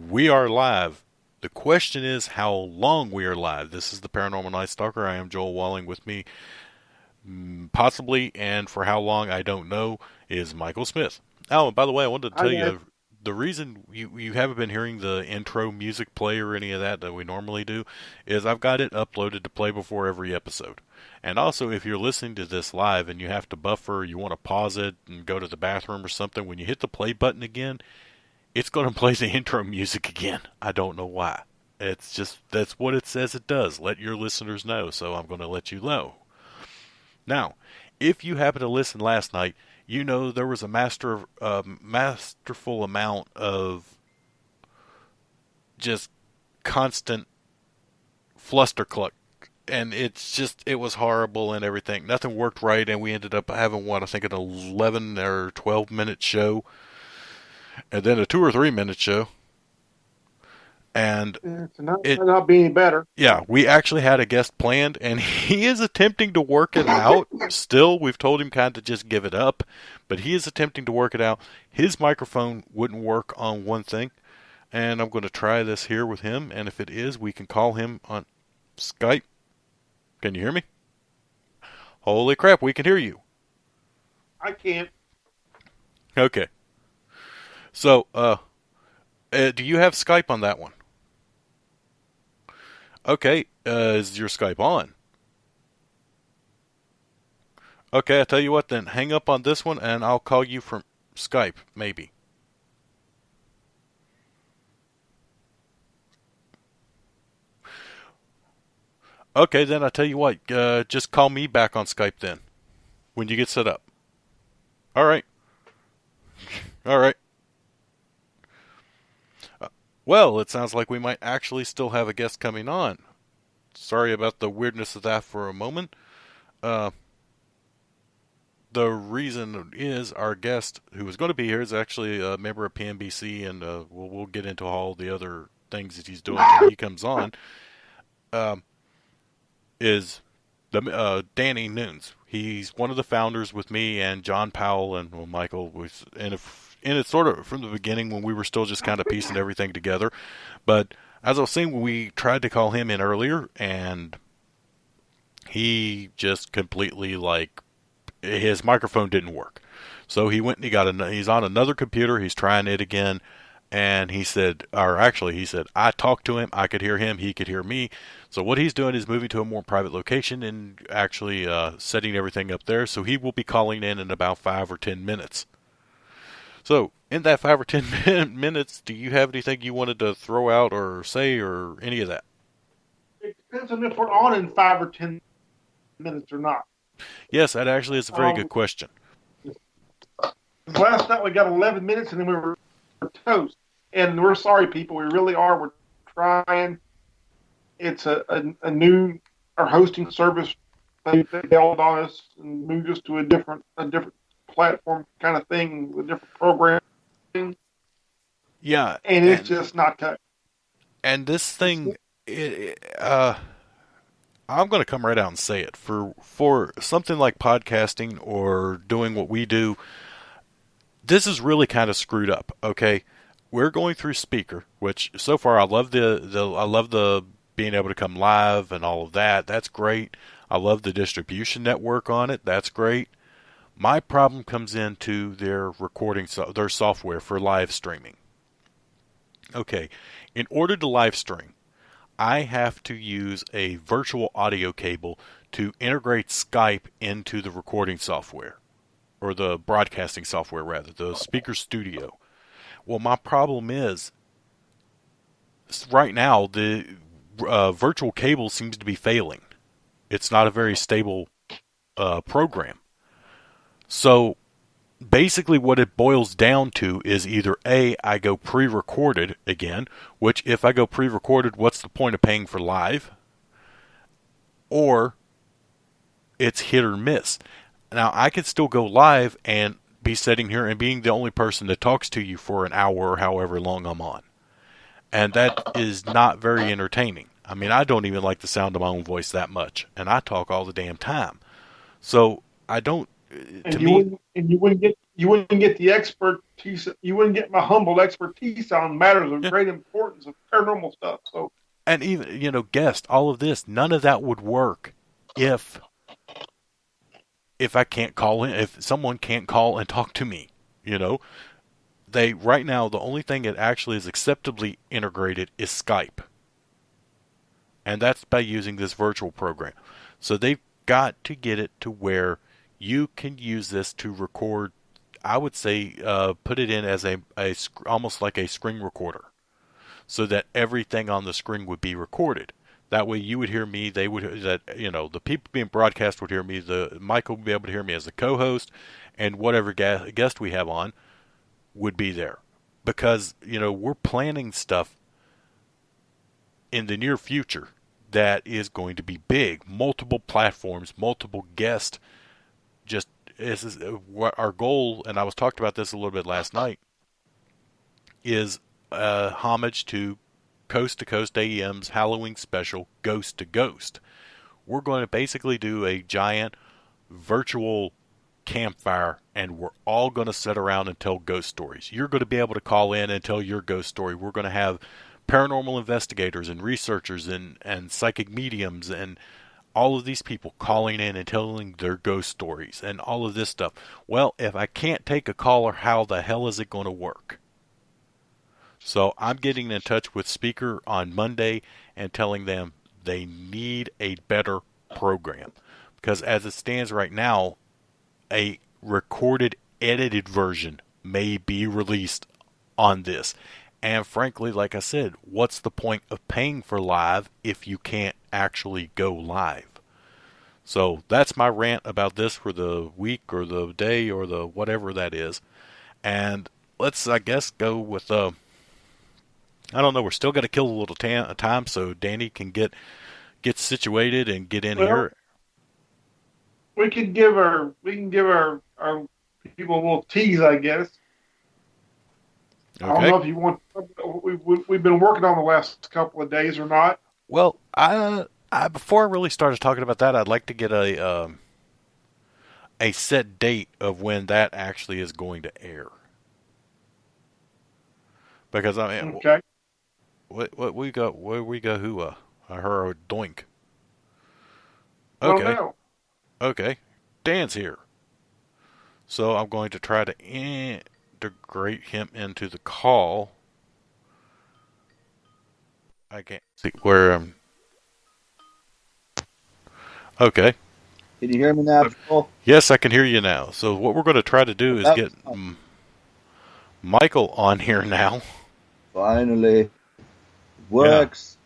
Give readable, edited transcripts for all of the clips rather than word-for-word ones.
We are live. The question is how long we are live. This is the Paranormal Nightstalker. I am Joel Walling. With me, possibly, and for how long I don't know, is Michael Smith. Oh, and by the way, I wanted to Hi tell guys. you the reason you haven't been hearing the intro music play or any of that we normally do is I've got it uploaded to play before every episode. And also, if you're listening to this live and you have to buffer, you want to pause it and go to the bathroom or something, when you hit the play button again, it's going to play the intro music again. I don't know why. It's just, that's what it says it does. Let your listeners know, so I'm going to let you know. Now, if you happen to listen last night, you know there was a masterful amount of just constant flustercluck. And it was horrible and everything. Nothing worked right, and we ended up having, what, I think an 11 or 12 minute show, and then a 2 or 3 minute show. And It's not it, might not be any better. yeah, we actually had a guest planned, and he is attempting to work it out. Still, we've told him kind of just give it up, but he is attempting to work it out. His microphone wouldn't work on one thing, and I'm going to try this here with him, and if it is, we can call him on Skype. Can you hear me? Holy crap, we can hear you. I can't. Okay. So, do you have Skype on that one? Okay, is your Skype on? Okay, I'll tell you what then. Hang up on this one and I'll call you from Skype, maybe. Okay, then I'll tell you what. Just call me back on Skype then, when you get set up. Alright, alright. Well, it sounds like we might actually still have a guest coming on. Sorry about the weirdness of that for a moment. Uh, the reason is our guest who is going to be here is actually a member of PNBC, and we'll get into all the other things that he's doing when he comes on. Um, is the Danny Nunes. He's one of the founders with me and John Powell and Michael. And it's sort of from the beginning when we were still just kind of piecing everything together. But as I was saying, we tried to call him in earlier, and he just completely his microphone didn't work. So he went and he's on another computer. He's trying it again. And he said, I talked to him. I could hear him. He could hear me. So what he's doing is moving to a more private location and actually setting everything up there. So he will be calling in about 5 or 10 minutes. So in that 5 or 10 minutes, do you have anything you wanted to throw out or say or any of that? It depends on if we're on in 5 or 10 minutes or not. Yes, that actually is a very good question. Last night we got 11 minutes and then we were toast. And we're sorry, people. We really are. We're trying. It's a new our hosting service. They bailed on us and moved us to a different platform kind of thing with different programming. Yeah, And it's just not touching. and this thing, I'm going to come right out and say it. For something like podcasting or doing what we do, this is really kind of screwed up. Okay, we're going through Speaker, which so far I love the being able to come live and all of that. That's great. I love the distribution network on it. That's great. My problem comes into their their software for live streaming. Okay, in order to live stream, I have to use a virtual audio cable to integrate Skype into the recording software, or the broadcasting software rather, the Speaker Studio. Well, my problem is, right now, the virtual cable seems to be failing. It's not a very stable program. So basically what it boils down to is either A, I go pre-recorded again, which if I go pre-recorded, what's the point of paying for live? Or it's hit or miss. Now, I could still go live and be sitting here and being the only person that talks to you for an hour or however long I'm on. And that is not very entertaining. I mean, I don't even like the sound of my own voice that much, and I talk all the damn time. So I don't To And me, you wouldn't get the expertise. You wouldn't get my humble expertise on matters of yeah. great importance of paranormal stuff. So And even, guest, all of this, none of that would work if I can't call in, if someone can't call and talk to me. You know, they right now the only thing that actually is acceptably integrated is Skype, and that's by using this virtual program. So they've got to get it to where you can use this to record. I would say put it in as almost like a screen recorder, so that everything on the screen would be recorded. That way, you would hear me. They would the people being broadcast would hear me. The Michael would be able to hear me as the co-host, and whatever guest we have on would be there, because we're planning stuff in the near future that is going to be big, multiple platforms, multiple guests. Just this is what our goal, and I was talking about this a little bit last night, is homage to Coast to Coast AM's Halloween special, Ghost to Ghost. We're going to basically do a giant virtual campfire, and we're all going to sit around and tell ghost stories. You're going to be able to call in and tell your ghost story. We're going to have paranormal investigators and researchers and psychic mediums and all of these people calling in and telling their ghost stories and all of this stuff. Well, if I can't take a caller, how the hell is it going to work? So I'm getting in touch with Speaker on Monday and telling them they need a better program. Because as it stands right now, a recorded, edited version may be released on this. And frankly, like I said, what's the point of paying for live if you can't actually go live? So that's my rant about this for the week or the day or the whatever that is. And let's, I guess, go with I don't know. We're still got to kill a little time so Danny can get situated and get in here. we can give our people a little tease, I guess. Okay. I don't know if you want. We've been working on the last couple of days or not. Well, I before I really started talking about that, I'd like to get a set date of when that actually is going to air. Because I mean, Okay. What we got? Where we go? Who? I heard a doink. Well, Okay. no. Okay. Dan's here. So I'm going to try to integrate him into the call. I can't see where. Okay. Can you hear me now, Joel? Yes, I can hear you now. So what we're going to try to do is get Michael on here now. Finally. Works. Yeah.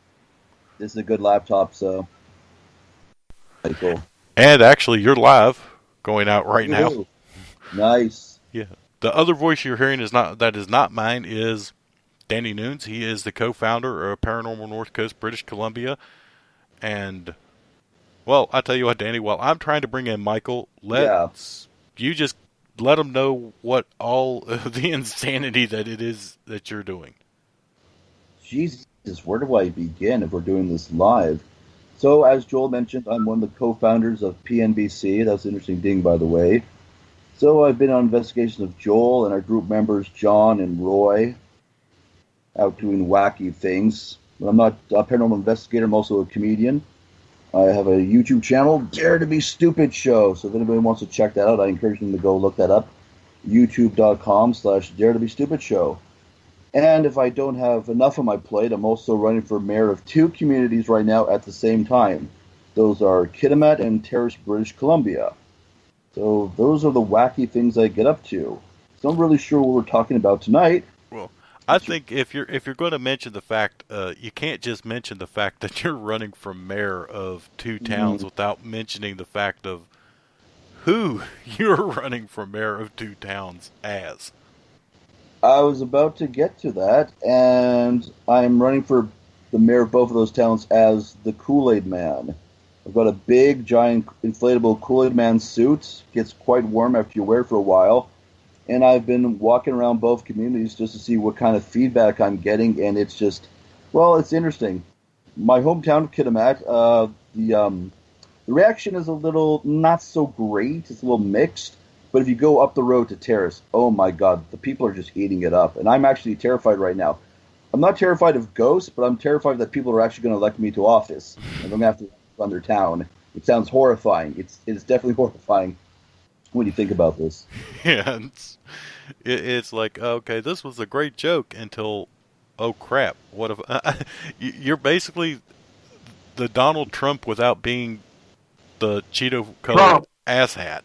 This is a good laptop, so. Cool. And actually, you're live, going out right now. Nice. Yeah. The other voice you're hearing is not mine. Is Danny Nunes. He is the co-founder of Paranormal North Coast, British Columbia, and well, I tell you what, Danny. While I'm trying to bring in Michael, you just let them know what all of the insanity that it is that you're doing. Jesus, where do I begin if we're doing this live? So, as Joel mentioned, I'm one of the co-founders of PNBC. That's an interesting ding, by the way. So, I've been on investigations of Joel and our group members, John and Roy, out doing wacky things. But I'm not a paranormal investigator. I'm also a comedian. I have a YouTube channel, Dare to Be Stupid Show. So, if anybody wants to check that out, I encourage them to go look that up. YouTube.com/Dare to Be Stupid Show. And if I don't have enough on my plate, I'm also running for mayor of 2 communities right now at the same time. Those are Kitimat and Terrace, British Columbia. So those are the wacky things I get up to. So I'm really sure what we're talking about tonight. Well, I think if you're going to mention the fact, you can't just mention the fact that you're running for mayor of 2 towns without mentioning the fact of who you're running for mayor of 2 towns as. I was about to get to that, and I'm running for the mayor of both of those towns as the Kool-Aid Man. I've got a big, giant, inflatable Kool-Aid Man suit. Gets quite warm after you wear it for a while. And I've been walking around both communities just to see what kind of feedback I'm getting, and it's just, well, it's interesting. My hometown of Kitimat, the The reaction is a little not so great. It's a little mixed. But if you go up the road to Terrace, oh my God, the people are just eating it up. And I'm actually terrified right now. I'm not terrified of ghosts, but I'm terrified that people are actually going to elect me to office. And I'm going to have to run their town. It sounds horrifying. It's definitely horrifying when you think about this. Yeah, it's like, okay, this was a great joke until, oh crap, what if you're basically the Donald Trump without being the Cheeto-colored asshat.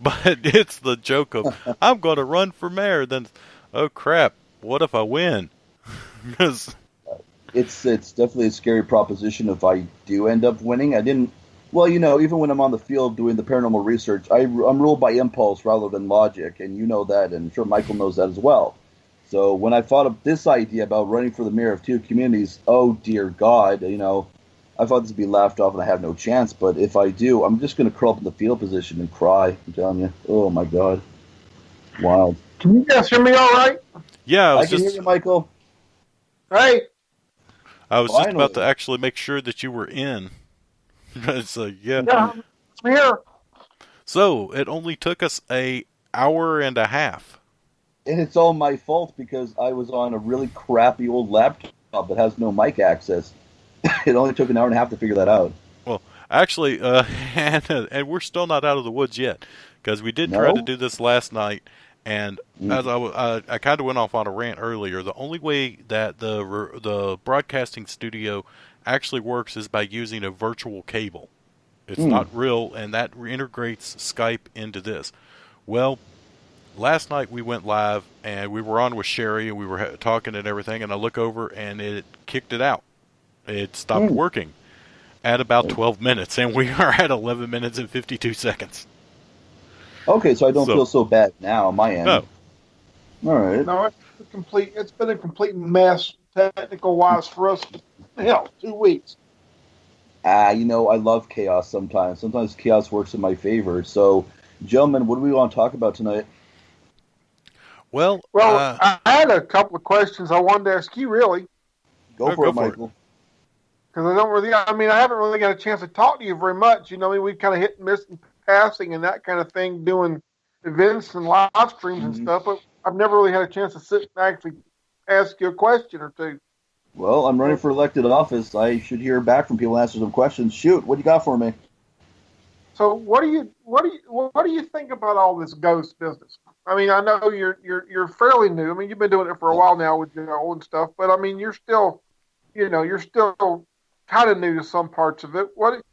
But it's the joke of, I'm going to run for mayor, then, oh crap, what if I win? Because it's definitely a scary proposition if I do end up winning. I didn't. Well, even when I'm on the field doing the paranormal research, I'm ruled by impulse rather than logic, and you know that, and I'm sure Michael knows that as well. So when I thought of this idea about running for the mayor of two communities, oh dear God, I thought this would be laughed off and I have no chance. But if I do, I'm just going to curl up in the field position and cry. I'm telling you. Oh my God, wild. Can you guys hear me all right? yeah, I can hear you, Michael. Hey. I was just about to actually make sure that you were in. So yeah. Yeah, I'm here. So it only took us an hour and a half. And it's all my fault because I was on a really crappy old laptop that has no mic access. It only took an hour and a half to figure that out. Well, actually, and we're still not out of the woods yet because we did try to do this last night. And as I kind of went off on a rant earlier, the only way that the broadcasting studio actually works is by using a virtual cable. It's not real, and that integrates Skype into this. Well, last night we went live, and we were on with Sherry, and we were talking and everything, and I look over, and it kicked it out. It stopped working at about 12 minutes, and we are at 11 minutes and 52 seconds. Okay, so I don't feel so bad now on my end. No. All right. No, it's been a complete mess technical-wise for us. Hell, 2 weeks. I love chaos sometimes. Sometimes chaos works in my favor. So, gentlemen, what do we want to talk about tonight? Well, I had a couple of questions I wanted to ask you, really. Go for it, Michael. Because I haven't really got a chance to talk to you very much. We've kind of hit and miss in passing and that kind of thing, doing events and live streams and stuff, but I've never really had a chance to sit and actually ask you a question or two. Well, I'm running for elected office. I should hear back from people and answer some questions. Shoot, what do you got for me? So, what do you think about all this ghost business? I mean, I know you're fairly new. I mean, you've been doing it for a while now with and stuff, but I mean, you're still kind of new to some parts of it. What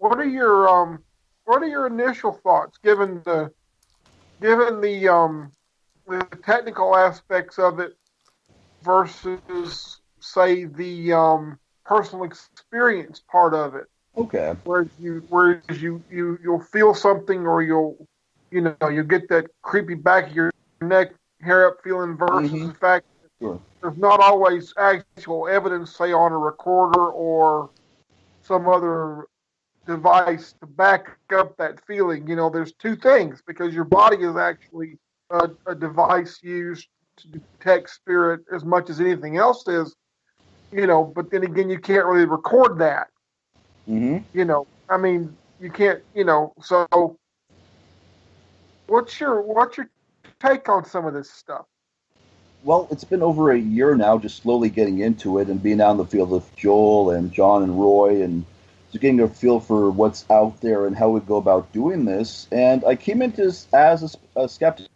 are your initial thoughts, given the technical aspects of it versus, say, the personal experience part of it? Okay. Whereas you'll feel something, or you'll get that creepy back of your neck, hair up feeling versus the fact that there's not always actual evidence, say, on a recorder or some other device to back up that feeling. There's two things, because your body is actually a device used to detect spirit as much as anything else is, but then again, you can't really record that. I mean, you can't, so what's your take on some of this stuff? Well, it's been over a year now, just slowly getting into it and being out in the field with Joel and John and Roy, and just getting a feel for what's out there and how we go about doing this. And I came into this as a skeptic.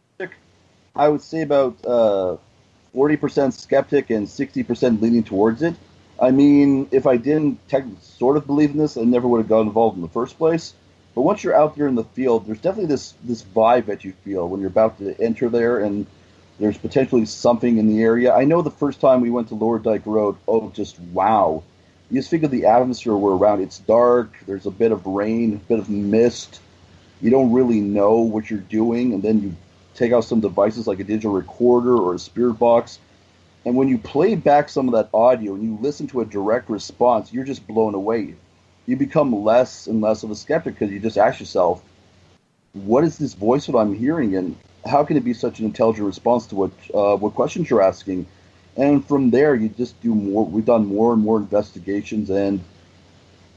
I would say about 40% skeptic and 60% leaning towards it. I mean, if I didn't sort of believe in this, I never would have got involved in the first place. But once you're out there in the field, there's definitely this vibe that you feel when you're about to enter there, and there's potentially something in the area. I know the first time we went to Lower Dyke Road, just wow. You just figure the atmosphere we're around. It's dark, there's a bit of rain, a bit of mist. You don't really know what you're doing, and then you take out some devices like a digital recorder or a spirit box. And when you play back some of that audio and you listen to a direct response, you're just blown away. You become less and less of a skeptic because you just ask yourself, what is this voice that I'm hearing, and how can it be such an intelligent response to what questions you're asking? And from there, you just do more. We've done more and more investigations, and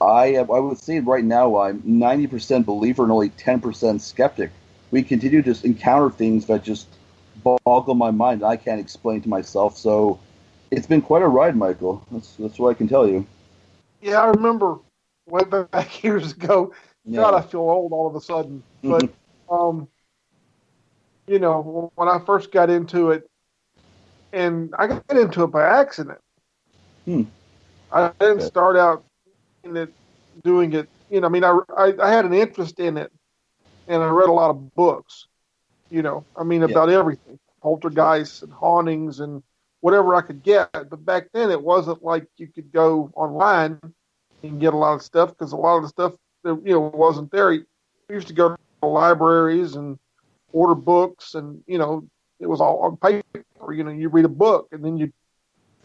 I would say right now I'm 90% believer and only 10% skeptic. We continue to just encounter things that just boggle my mind. I can't explain to myself. So it's been quite a ride, Michael. That's what I can tell you. Yeah, I remember way back years ago. God, Yeah. I feel old all of a sudden. But um, when I first got into it, and I got into it by accident. Hmm. I didn't Okay. start out in it doing it. I mean, I had an interest in it, and I read a lot of books. Yeah. About everything, poltergeists and hauntings and whatever I could get. But back then, it wasn't like you could go online and get a lot of stuff because a lot of the stuff that wasn't there. We used to go to libraries and order books, and it was all on paper. You read a book, and then you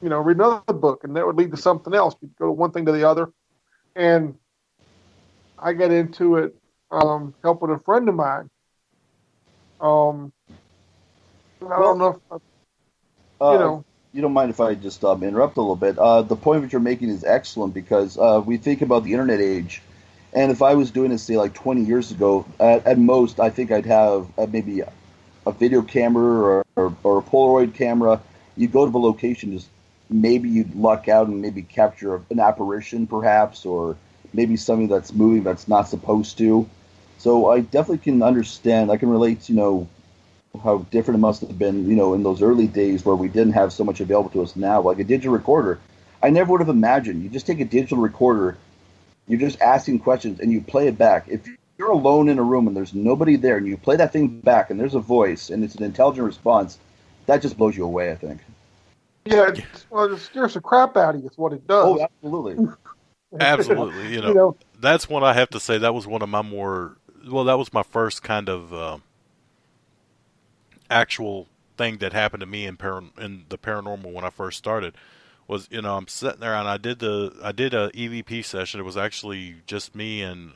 read another book, and that would lead to something else. You'd go to one thing to the other, and I got into it helping a friend of mine. Um, I don't Well, know if you uh, know. you don't mind if I just interrupt a little bit? The point that you're making is excellent because we think about the internet age, and if I was doing this, say, like 20 years ago, at most, I think I'd have maybe a video camera or a Polaroid camera. You'd go to the location, just maybe you'd luck out and maybe capture an apparition, perhaps, or maybe something that's moving that's not supposed to. So I definitely can understand. I can relate, how different it must have been, in those early days where we didn't have so much available to us now, like a digital recorder. I never would have imagined. You just take a digital recorder, you're just asking questions, and you play it back. If you're alone in a room and there's nobody there, and you play that thing back, and there's a voice, and it's an intelligent response, that just blows you away, I think. Yeah, it scares the crap out of you. Is what it Oh, does. absolutely. Absolutely. you know, That's one I have to say. That was one of my more, well, that was my first kind of actual thing that happened to me in the paranormal when I first started. Was I'm sitting there and I did a EVP session. It was actually just me and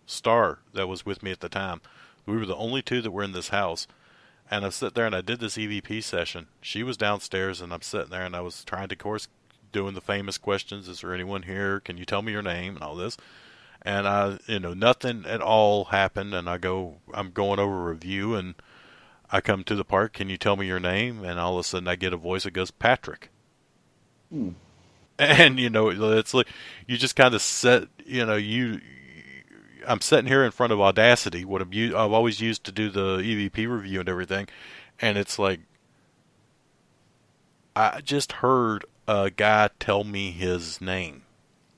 Star that was with me at the time. We were the only two that were in this house. And I sat there and I did this EVP session. She was downstairs and I'm sitting there and I was trying to, of course, doing the famous questions. Is there anyone here? Can you tell me your name and all this? And nothing at all happened. And I'm going over a review and I come to the part. Can you tell me your name? And all of a sudden I get a voice that goes, Patrick. Hmm. And it's like you just kind of I'm sitting here in front of Audacity, what I've always used to do the EVP review and everything, and it's like I just heard a guy tell me his name,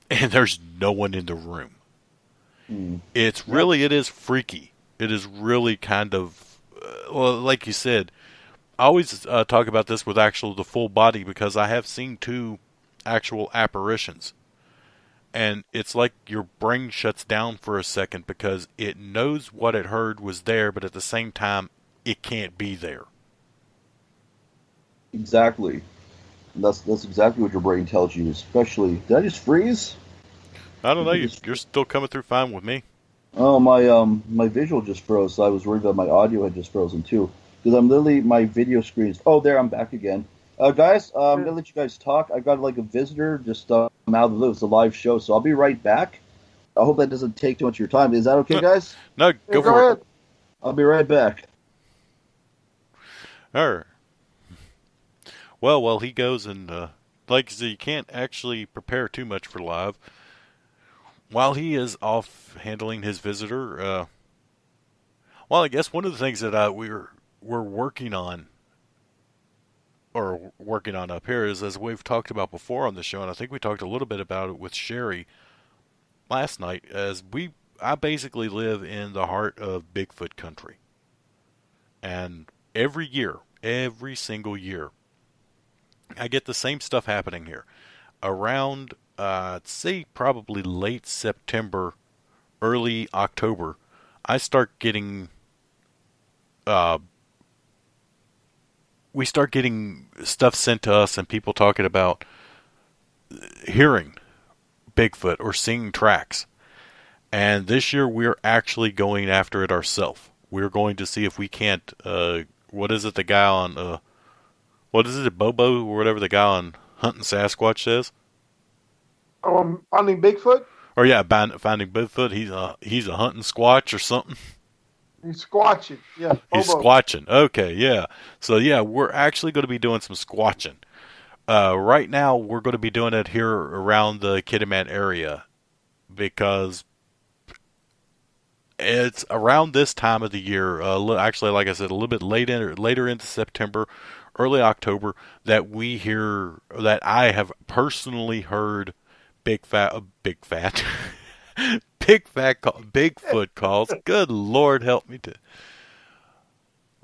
and there's no one in the room. Hmm. Yep. It is freaky. It is really kind of well, like you said. I always talk about this with the full body because I have seen two actual apparitions. And it's like your brain shuts down for a second because it knows what it heard was there, but at the same time, it can't be there. Exactly. That's exactly what your brain tells you. Especially, did I just freeze? I don't Did know. you just You're still coming through fine with me. Oh, my visual just froze, so I was worried that my audio had just frozen too. Because I'm literally my video screen. Oh, there, I'm back again. Guys, I'm gonna let you guys talk. I got like a visitor just out of the blue. It's a live show, so I'll be right back. I hope that doesn't take too much of your time. Is that okay, No, guys? no, yeah, go go for it. ahead. I'll be right back. All right. Well, he goes and like I said, you can't actually prepare too much for live. While he is off handling his visitor, well, I guess one of the things that we're working on or working on up here is, as we've talked about before on the show, and I think we talked a little bit about it with Sherry last night, I basically live in the heart of Bigfoot country. And every single year, I get the same stuff happening here. Around, I'd say probably late September, early October, I start getting, uh, we start getting stuff sent to us and people talking about hearing Bigfoot or seeing tracks. And this year we're actually going after it ourselves. We're going to see if we can't, what is it the guy on, what is it, Bobo or whatever the guy on Hunting Sasquatch says? Finding Bigfoot. Or yeah, finding Bigfoot. He's a hunting squatch or something. He's squatching. Yeah, He's hobo. squatching. Okay, yeah. So yeah, we're actually going to be doing some squatching. Right now, we're going to be doing it here around the Kitimat area because it's around this time of the year. Actually, like I said, a little bit later into September, early October, that I have personally heard big fat, Bigfoot calls. Good Lord, help me to.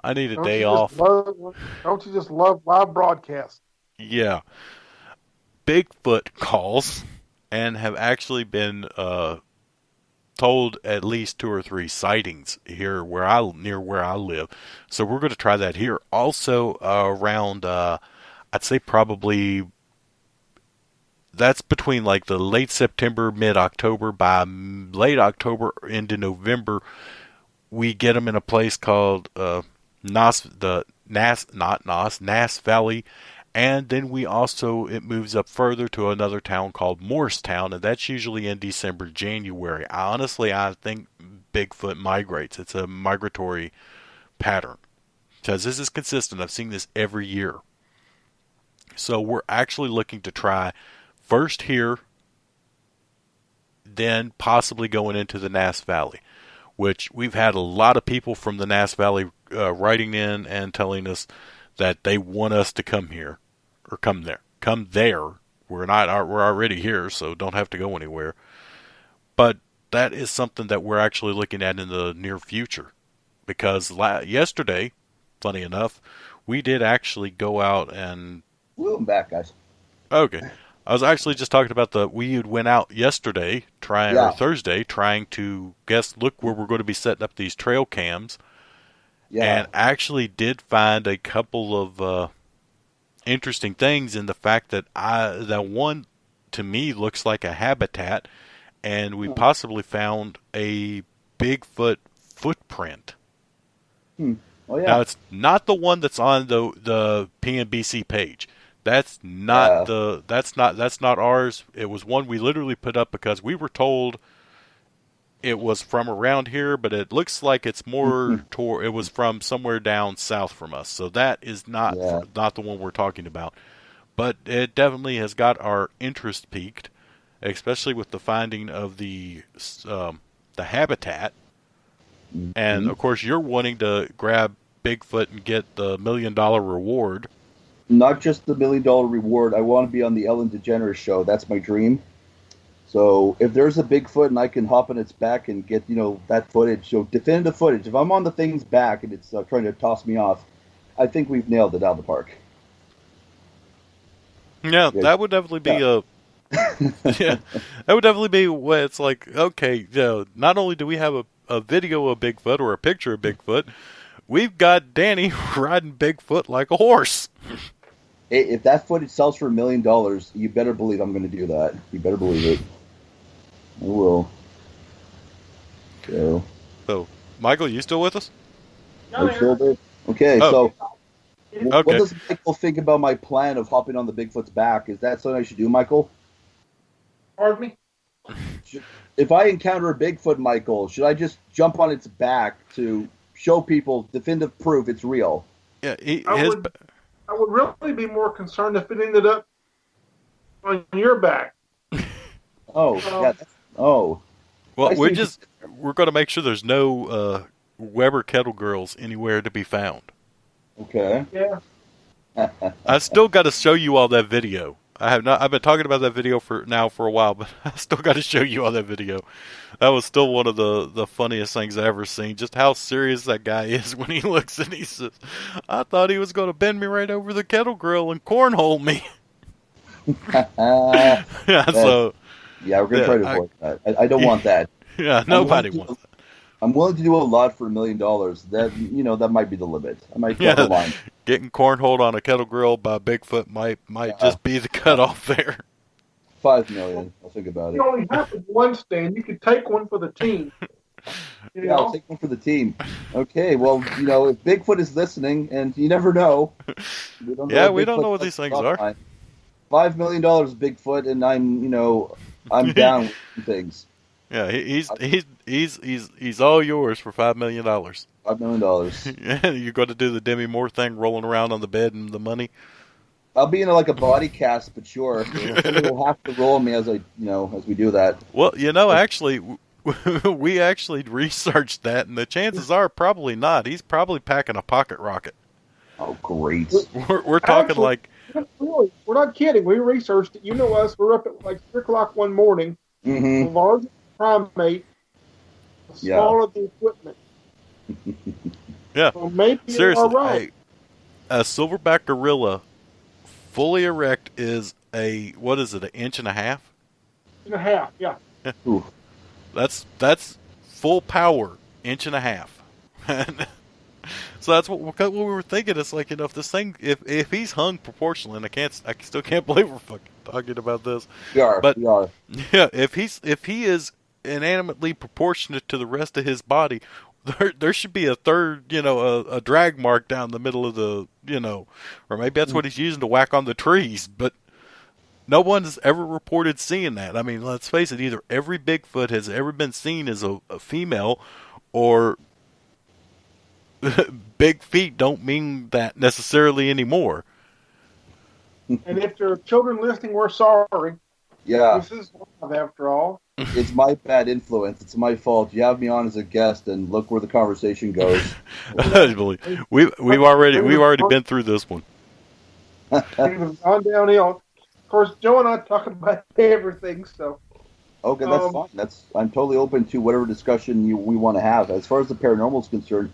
I need a day off. Don't you just love live broadcasts? Yeah, Bigfoot calls, and have actually been told at least 2 or 3 sightings here near where I live. So we're going to try that here. Also around, I'd say probably that's between like the late September, mid October. By late October into November, we get them in a place called Nass Valley. And then it moves up further to another town called Morristown, and that's usually in December, January. I think Bigfoot migrates. It's a migratory pattern. Because this is consistent. I've seen this every year. So we're actually looking to try first here, then possibly going into the Nass Valley, which we've had a lot of people from the Nass Valley writing in and telling us that they want us to come here. Or come there. We're already here, so don't have to go anywhere. But that is something that we're actually looking at in the near future. Because yesterday, funny enough, we did actually go out and... Woo, I'm back, guys. Okay. I was actually just talking about we went out yesterday, or Thursday, trying to look where we're going to be setting up these trail cams. Yeah. And actually did find a couple of... interesting things in the fact that that one to me looks like a habitat, and we possibly found a Bigfoot footprint. Oh, yeah. Now it's not the one that's on the PNBC page. That's not that's not ours. It was one we literally put up because we were told it was from around here, but it looks like it's more it was from somewhere down south from us. So that is not the one we're talking about. But it definitely has got our interest piqued, especially with the finding of the habitat. And of course, you're wanting to grab Bigfoot and get the $1 million reward. Not just the $1 million reward. I want to be on the Ellen DeGeneres show. That's my dream. So if there's a Bigfoot and I can hop on its back and get, that footage, so definitive footage. If I'm on the thing's back and it's trying to toss me off, I think we've nailed it out of the park. Yeah, that would definitely be that would definitely be what it's like. Okay, not only do we have a video of Bigfoot or a picture of Bigfoot, we've got Danny riding Bigfoot like a horse. If that footage sells for $1 million, you better believe I'm going to do that. You better believe it. I will. So, Michael, you still with us? No, still there? Okay, so what does Michael think about my plan of hopping on the Bigfoot's back? Is that something I should do, Michael? Pardon me? If I encounter a Bigfoot, Michael, should I just jump on its back to show people definitive proof it's real? Yeah, I would really be more concerned if it ended up on your back. Well, we're going to make sure there's no Weber kettle girls anywhere to be found. Okay. Yeah. I still got to show you all that video. I've been talking about that video for a while, but I still got to show you all that video. That was still one of the funniest things I've ever seen. Just how serious that guy is when he looks and he says, "I thought he was going to bend me right over the kettle grill and cornhole me." Yeah, we're going to try to avoid that. I don't want that. Yeah, nobody wants that. I'm willing to do a lot for $1 million. That might be the limit. I might draw the line. Getting cornholed on a kettle grill by Bigfoot might just be the cutoff there. $5 million. I'll think about it. You only have one stand. You could take one for the team. I'll take one for the team. Okay, well, if Bigfoot is listening, and you never know. We don't know what these things are. $5 million Bigfoot, and I'm, I'm down with things. Yeah, he's all yours for $5 million. $5 million. You're going to do the Demi Moore thing, rolling around on the bed and the money. I'll be in like a body cast, but sure, somebody will have to roll me as as we do that. Well, actually, we actually researched that, and the chances are probably not. He's probably packing a pocket rocket. Oh, great! We're talking Actually, like really, we're not kidding. We researched it. You know us. We're up at like 3 o'clock one morning. Mm-hmm. The largest primate, the smaller the equipment. Yeah. So maybe Seriously, you're right. a silverback gorilla, fully erect, is what is it? An inch and a half? And a half, yeah. Ooh. That's full power, inch and a half. So that's what we were thinking. It's like, if this thing, if he's hung proportionally, and I still can't believe we're fucking talking about this. We are. Yeah, if he is inanimmately proportionate to the rest of his body, there should be a third, a drag mark down the middle of the, or maybe that's what he's using to whack on the trees. But no one has ever reported seeing that. I mean, let's face it, either every Bigfoot has ever been seen as a female, or big feet don't mean that necessarily anymore. And if there are children listening, we're sorry. Yeah. This is live, after all. It's my bad influence. It's my fault. You have me on as a guest, and look where the conversation goes. We've already been through this one. We've gone downhill. Of course, Joe and I talk about everything, so. Okay, that's fine. I'm totally open to whatever discussion we want to have. As far as the paranormal is concerned,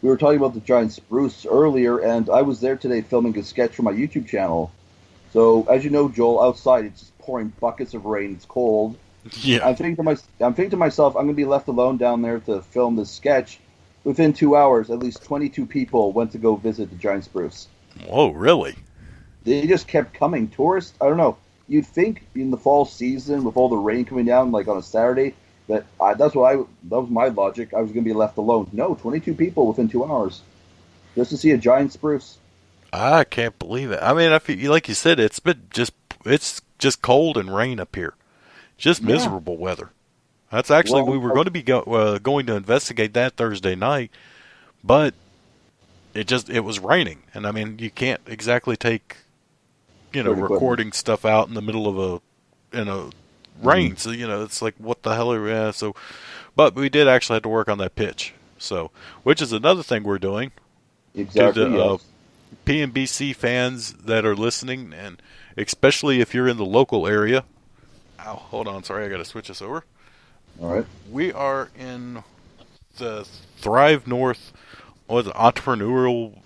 we were talking about the giant spruce earlier, and I was there today filming a sketch for my YouTube channel. So, as you know, Joel, outside it's just pouring buckets of rain. It's cold. Yeah. I'm thinking to myself, I'm going to be left alone down there to film this sketch. Within 2 hours, at least 22 people went to go visit the giant spruce. Whoa, really? They just kept coming. Tourists, I don't know. You'd think in the fall season, with all the rain coming down, like on a Saturday, that was my logic. I was going to be left alone. No, 22 people within 2 hours, just to see a giant spruce. I can't believe it. I mean, I feel, like you said, it's just cold and rain up here, just miserable weather. That's actually we were going to be going to investigate that Thursday night, but it was raining, and I mean, you can't exactly take recording stuff out in the middle of a rain. So it's like, what the hell so, but we did actually have to work on that pitch. So, which is another thing we're doing. Exactly. To the PNBC fans that are listening, and especially if you're in the local area. Ow, hold on, sorry, I got to switch this over. All right. We are in the Thrive North, entrepreneurial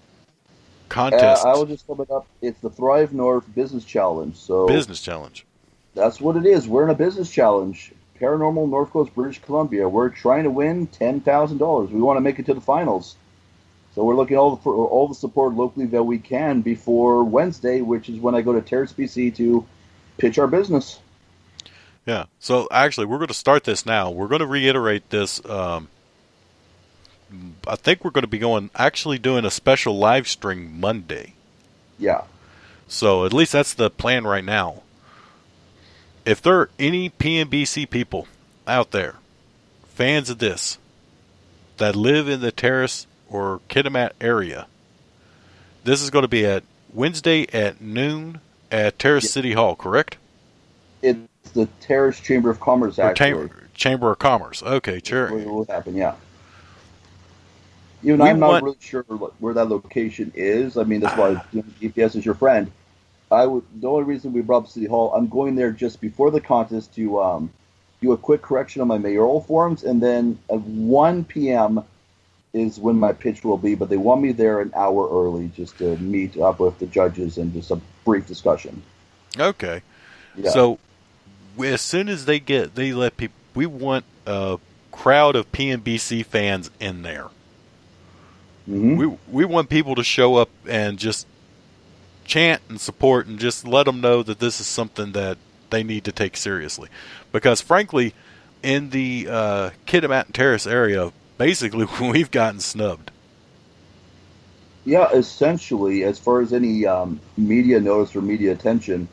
contest. I will just sum it up. It's the Thrive North Business Challenge. So business challenge. That's what it is. We're in a business challenge. Paranormal North Coast, British Columbia. We're trying to win $10,000. We want to make it to the finals. So we're looking for all the support locally that we can before Wednesday, which is when I go to Terrace, BC to pitch our business. Yeah. So actually, we're going to start this now. We're going to reiterate this. I think we're going to be doing a special live stream Monday. Yeah. So at least that's the plan right now. If there are any PNBC people out there, fans of this, that live in the Terrace or Kitimat area, this is going to be at Wednesday at noon at Terrace City Hall, correct? It's the Terrace Chamber of Commerce, actually. Chamber of Commerce. Okay, sure. It will happen, yeah. I'm not really sure where that location is. I mean, that's why GPS is your friend. The only reason we brought up City Hall, I'm going there just before the contest to do a quick correction on my mayoral forms, and then at 1 p.m. is when my pitch will be, but they want me there an hour early just to meet up with the judges and just a brief discussion. Okay. Yeah. So as soon as they let people, we want a crowd of PNBC fans in there. Mm-hmm. We want people to show up and just chant and support and just let them know that this is something that they need to take seriously. Because frankly, in the Kitimat and Terrace area, basically we've gotten snubbed. Yeah, essentially, as far as any media notice or media attention,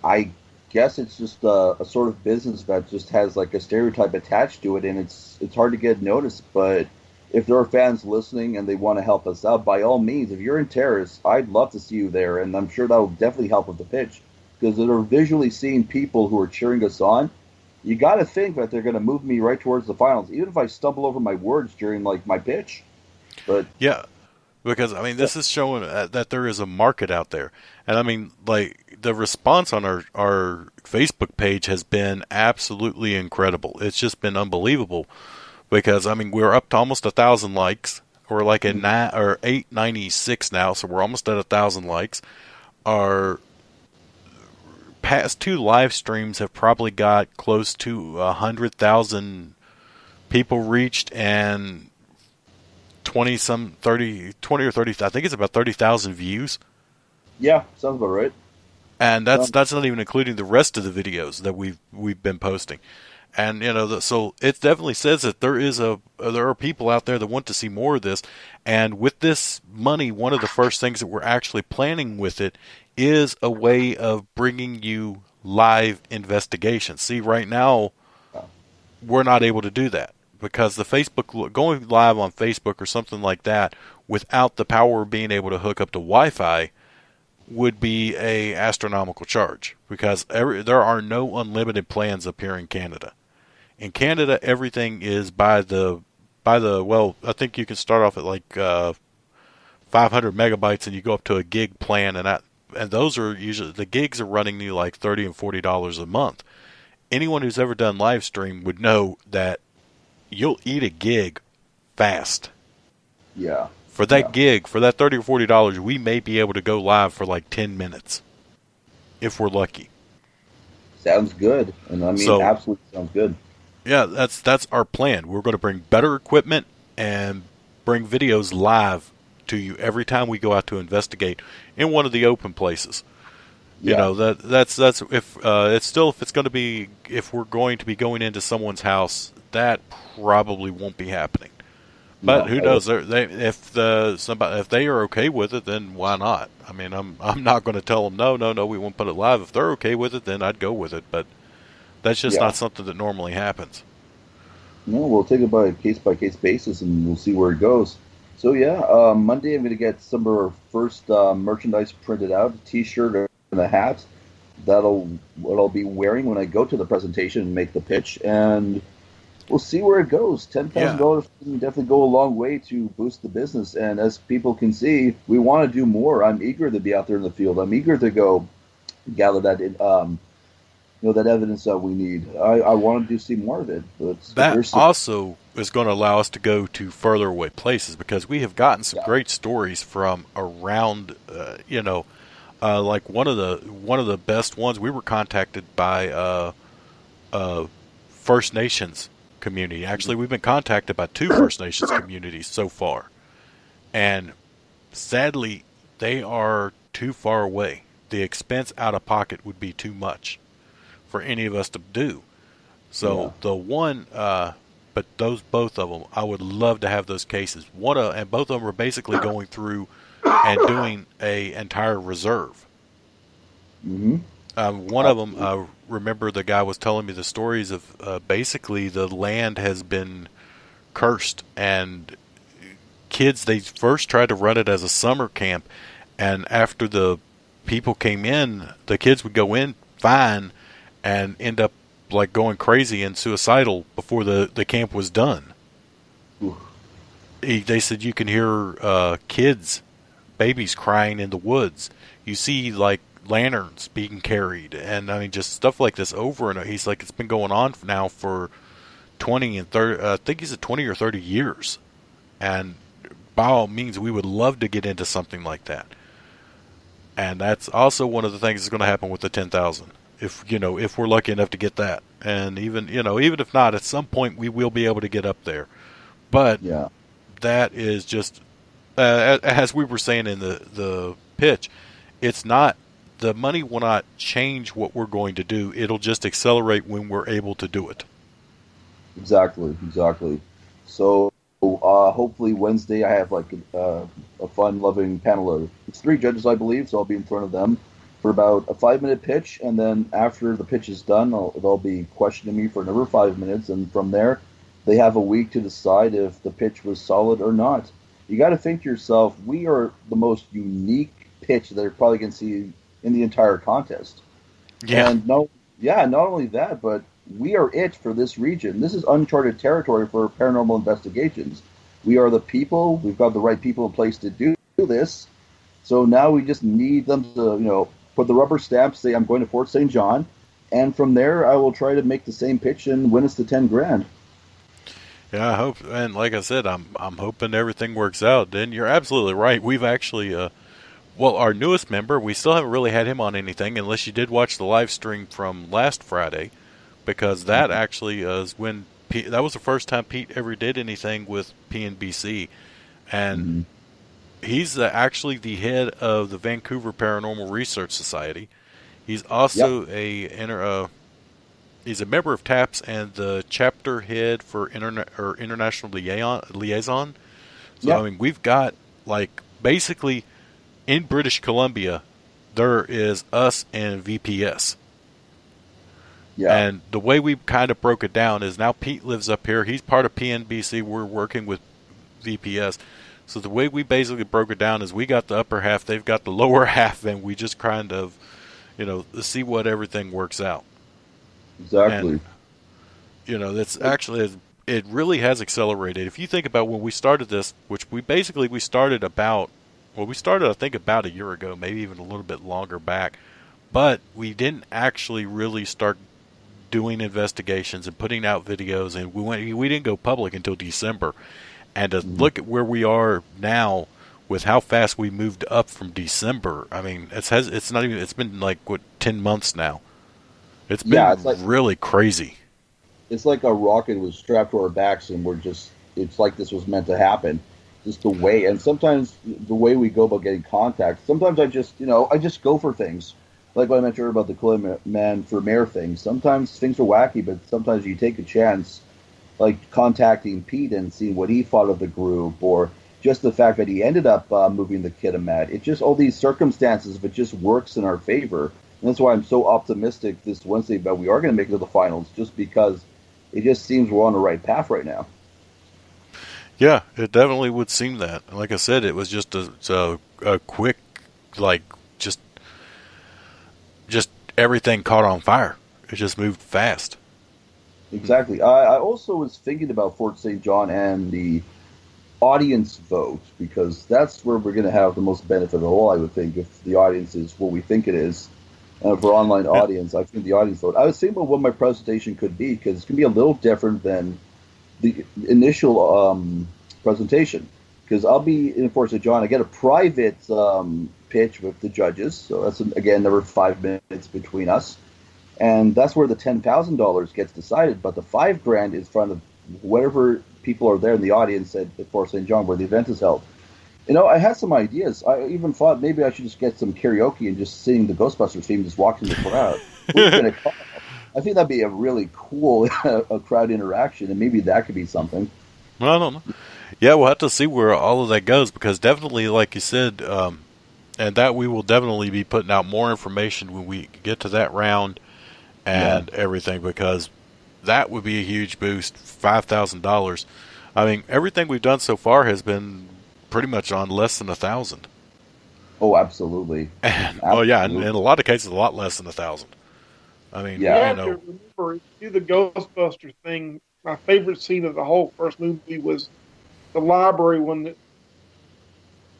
I guess it's just a sort of business that just has like a stereotype attached to it, and it's hard to get noticed. But if there are fans listening and they want to help us out, by all means, if you're in Terrace, I'd love to see you there, and I'm sure that will definitely help with the pitch because they're visually seeing people who are cheering us on. You got to think that they're going to move me right towards the finals, even if I stumble over my words during like my pitch. But Yeah, because I mean, this is showing that there is a market out there, and I mean, like the response on our Facebook page has been absolutely incredible. It's just been unbelievable because I mean, we're up to almost 1,000 likes. We're like at 896 now, so we're almost at 1,000 likes. Our past two live streams have probably got close to 100,000 people reached and 20 or 30, I think it's about 30,000 views. yeah, sounds about right. And that's not even including the rest of the videos that we've been posting. And so it definitely says that there are people out there that want to see more of this. And with this money, one of the first things that we're actually planning with it is a way of bringing you live investigations. See, right now we're not able to do that because the Facebook going live on Facebook or something like that without the power of being able to hook up to Wi-Fi would be a astronomical charge because there are no unlimited plans up here in Canada. In Canada, everything is by the well, I think you can start off at like 500 megabytes and you go up to a gig plan, and those are usually the gigs are running you like $30 and $40 a month. Anyone who's ever done live stream would know that you'll eat a gig fast. Yeah. For that gig, for that $30 or $40, we may be able to go live for like 10 minutes if we're lucky. Sounds good, and I mean, absolutely sounds good. Yeah, that's our plan. We're going to bring better equipment and bring videos live to you every time we go out to investigate in one of the open places. Yeah. That's if we're going to be going into someone's house, that probably won't be happening. But who knows? If they are okay with it, then why not? I mean, I'm not going to tell them no, we won't put it live. If they're okay with it, then I'd go with it. But that's just not something that normally happens. No, we'll take it by a case basis, and we'll see where it goes. So yeah, Monday I'm going to get some of our first merchandise printed out, a T-shirt and a hat. What I'll be wearing when I go to the presentation and make the pitch, and we'll see where it goes. $10,000 can definitely go a long way to boost the business. And as people can see, we want to do more. I'm eager to be out there in the field. I'm eager to go gather that that evidence that we need. I want to see more of it. That also is going to allow us to go to further away places because we have gotten some great stories from around. Like one of the best ones. We were contacted by First Nations community. Actually, we've been contacted by 2 First Nations communities so far, and sadly, they are too far away. The expense out of pocket would be too much for any of us to do. So the one, but both of them, I would love to have those cases. And both of them are basically going through and doing a entire reserve. Mm-hmm. One of them, I remember the guy was telling me the stories of basically the land has been cursed, and kids, they first tried to run it as a summer camp, and after the people came in, the kids would go in fine and end up like going crazy and suicidal before the camp was done. They said you can hear babies crying in the woods. You see like lanterns being carried, and I mean just stuff like this over, and he's like, it's been going on now for 20 and 30, I think he said 20 or 30 years, and by all means we would love to get into something like that. And that's also one of the things that's going to happen with the 10,000 if we're lucky enough to get that. And even if not, at some point we will be able to get up there. But that is just as we were saying in the pitch, it's not, the money will not change what we're going to do. It'll just accelerate when we're able to do it. Exactly. So hopefully Wednesday I have like a fun-loving panel of 3 judges, I believe, so I'll be in front of them. for about a 5 minute pitch, and then after the pitch is done, they'll be questioning me for another 5 minutes, and from there, they have a week to decide if the pitch was solid or not. You got to think to yourself, we are the most unique pitch that you're probably going to see in the entire contest. Yeah. And not only that, but we are it for this region. This is uncharted territory for paranormal investigations. We are the people. We've got the right people in place to do this. So now we just need them to, put the rubber stamp, say I'm going to Fort St. John, and from there I will try to make the same pitch and win us the 10 grand. Yeah, I hope, and like I said, I'm hoping everything works out. And you're absolutely right. We've actually, our newest member, we still haven't really had him on anything, unless you did watch the live stream from last Friday, because that actually is when that was the first time Pete ever did anything with PNBC, and he's actually the head of the Vancouver Paranormal Research Society. He's also he's a member of TAPS and the chapter head for international liaison. So I mean, we've got basically in British Columbia, there is us and VPS. Yeah. And the way we kind of broke it down is now Pete lives up here. He's part of PNBC. We're working with VPS. So the way we basically broke it down is we got the upper half, they've got the lower half, and we just kind of, see what everything works out. Exactly. And, that's actually, it really has accelerated. If you think about when we started this, which we started about, I think about a year ago, maybe even a little bit longer back, but we didn't actually really start doing investigations and putting out videos, and we didn't go public until December. And to look at where we are now with how fast we moved up from December, I mean, it's been 10 months now. It's been really crazy. It's like a rocket was strapped to our backs, and it's like this was meant to happen. Just the way, and sometimes the way we go about getting contact, sometimes I just go for things. Like what I mentioned about the Clay Man for Mayor thing. Sometimes things are wacky, but sometimes you take a chance, like contacting Pete and seeing what he thought of the group, or just the fact that he ended up moving the kid Matt. It's just all these circumstances, if it just works in our favor. And that's why I'm so optimistic this Wednesday that we are going to make it to the finals, just because it just seems we're on the right path right now. Yeah, it definitely would seem that. Like I said, it was just a quick, just everything caught on fire. It just moved fast. Exactly. I also was thinking about Fort St. John and the audience vote, because that's where we're going to have the most benefit of all, I would think, if the audience is what we think it is. For online audience, I think the audience vote. I was thinking about what my presentation could be, because it's going to be a little different than the initial presentation. Because I'll be in Fort St. John. I get a private pitch with the judges, so that's again another 5 minutes between us, and that's where the $10,000 gets decided. But the $5,000 is in front of whatever people are there in the audience at Fort St. John, where the event is held. I had some ideas. I even thought maybe I should just get some karaoke and just sing the Ghostbusters theme, just walking the crowd. I think that'd be a really cool crowd interaction, and maybe that could be something. Well, I don't know. Yeah, we'll have to see where all of that goes, because definitely, like you said, and that we will definitely be putting out more information when we get to that round and everything, because that would be a huge boost. $5,000. I mean, everything we've done so far has been pretty much on less than 1,000. Oh, absolutely. And, and in a lot of cases, a lot less than 1,000. I mean, you have to remember, do the Ghostbusters thing. My favorite scene of the whole first movie was the library, when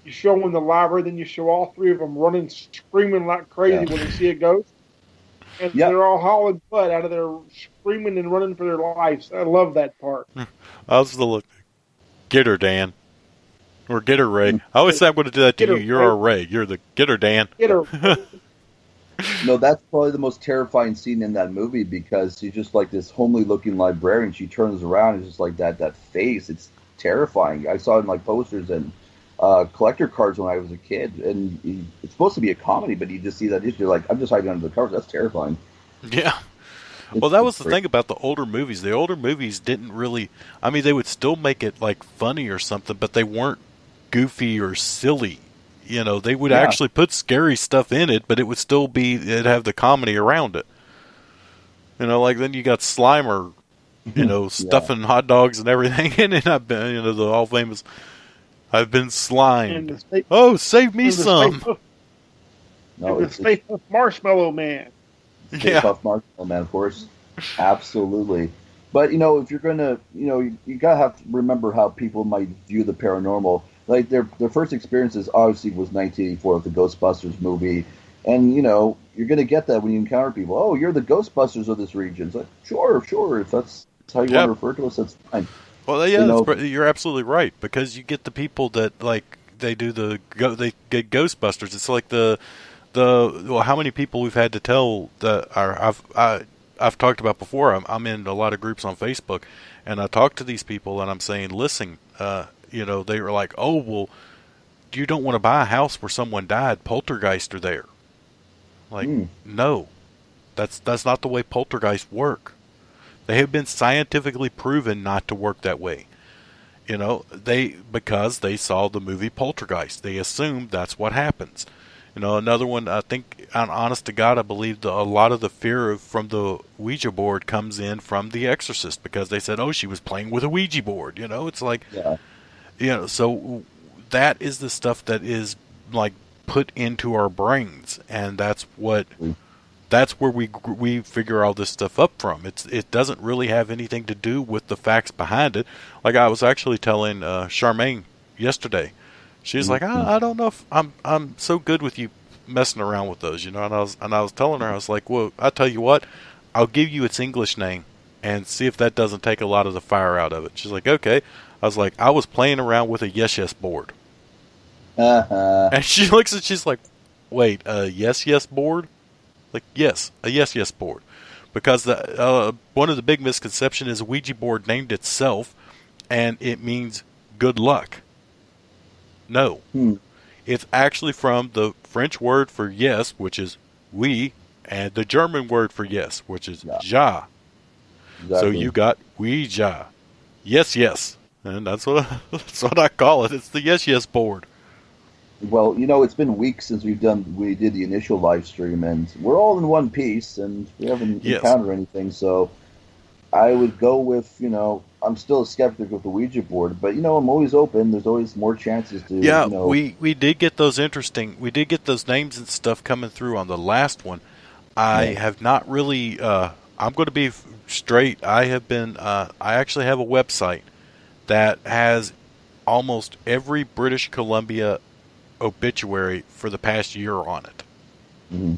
you show them in the library, then you show all three of them running, screaming like crazy when they see a ghost. And they're all hauling butt out of there, screaming and running for their lives. I love that part. I was the get her, Dan. Or get her, Ray. I always say I'm going to do that to you. You're our Ray. You're the get her, Dan. Get her. No, that's probably the most terrifying scene in that movie, because she's just like this homely-looking librarian. She turns around and it's just like that face. It's terrifying. I saw it in posters and collector cards when I was a kid, and it's supposed to be a comedy, but you just see that issue. I'm just hiding under the covers. That's terrifying. Yeah. Well, that was the thing about the older movies. The older movies didn't really. They would still make it funny or something, but they weren't goofy or silly. They would Yeah. actually put scary stuff in it, but it would still it'd have the comedy around it. Like then you got Slimer, Yeah. stuffing hot dogs and everything in it. I've been, the all famous, I've been And slimed. the Oh, save me and the some. No, the it's Stay Puft Marshmallow Man. Stay Yeah. Puft Marshmallow Man, of course. Absolutely. But if you're gonna, you gotta have to remember how people might view the paranormal. Like their first experiences obviously was 1984 with the Ghostbusters movie, and you're gonna get that when you encounter people. Oh, you're the Ghostbusters of this region. It's like sure, if that's how you want to refer to us, that's fine. Well, yeah, you're absolutely right, because you get the people that like they do they get Ghostbusters. It's like well, how many people we've had to tell that I've talked about before. I'm in a lot of groups on Facebook, and I talk to these people, and I'm saying, listen, they were like, oh, well, you don't want to buy a house where someone died. Poltergeists are there. Like, no, that's not the way poltergeists work. They have been scientifically proven not to work that way. Because they saw the movie Poltergeist, they assumed that's what happens. Another one, I think, honest to God, I believe a lot of the fear from the Ouija board comes in from The Exorcist, because they said, oh, she was playing with a Ouija board. It's like, so that is the stuff that is like put into our brains, and that's where we figure all this stuff up from. It doesn't really have anything to do with the facts behind it. Like I was actually telling Charmaine yesterday. She's like, I don't know if I'm so good with you messing around with those, And I was telling her, I was like, well, I tell you what, I'll give you its English name and see if that doesn't take a lot of the fire out of it. She's like, okay. I was like, I was playing around with a yes board. And she looks at, she's like, wait, a yes board? Like, yes, a yes board, because one of the big misconceptions is a Ouija board named itself, and it means good luck. No. It's actually from the French word for yes, which is oui, and the German word for yes, which is ja. Exactly. So you got Ouija. Yes. And that's what I call it. It's the yes board. Well, it's been weeks since we did the initial live stream, and we're all in one piece, and we haven't encountered anything. So I would go with, I'm still a skeptic with the Ouija board, but I'm always open. There's always more chances to. Yeah, we did get those names and stuff coming through on the last one. I have not really. I'm going to be straight. I have been. I actually have a website that has almost every British Columbia obituary for the past year on it. Mm-hmm.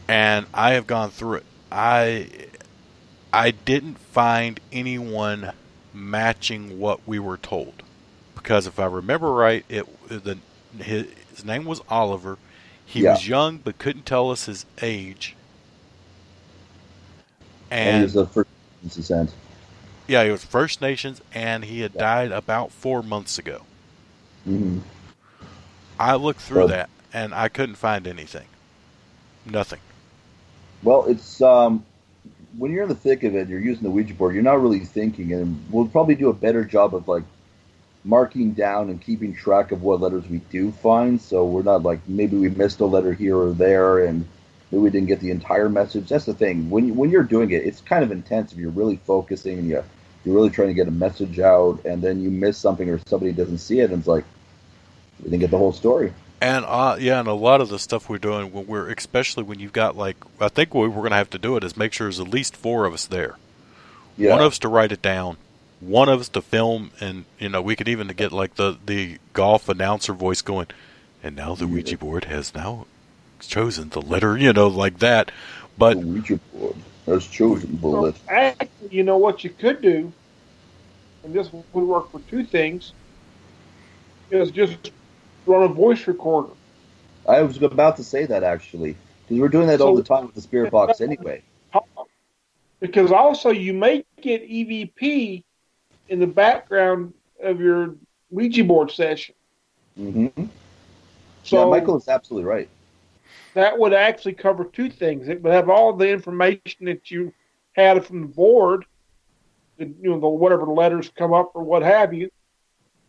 And I have gone through it. I didn't find anyone matching what we were told, because if I remember right, his name was Oliver. He was young but couldn't tell us his age. And he was the First Nations descent. Yeah, he was First Nations, and he had died about 4 months ago. Mm-hmm. I looked through that, and I couldn't find anything. Nothing. Well, it's when you're in the thick of it, you're using the Ouija board, you're not really thinking, and we'll probably do a better job of like marking down and keeping track of what letters we do find, so we're not like, maybe we missed a letter here or there, and maybe we didn't get the entire message. That's the thing. When you're doing it, it's kind of intense if you're really focusing and you're really trying to get a message out, and then you miss something or somebody doesn't see it, and it's like, we didn't get the whole story. And and a lot of the stuff we're doing, especially when you've got like, I think what we're going to have to do it is make sure there's at least 4 of us there. Yeah. One of us to write it down, one of us to film, and we could even get like the golf announcer voice going, and now the Ouija board has now chosen the letter, like that. But the Ouija board has chosen bullet. Actually, what you could do, and this would work for 2 things, is just run a voice recorder. I was about to say that, actually, because we're doing that all the time with the spirit box anyway. Because also you may get EVP in the background of your Ouija board session. Mm-hmm. So yeah, Michael is absolutely right. That would actually cover 2 things. It would have all the information that you had from the board, the whatever letters come up or what have you,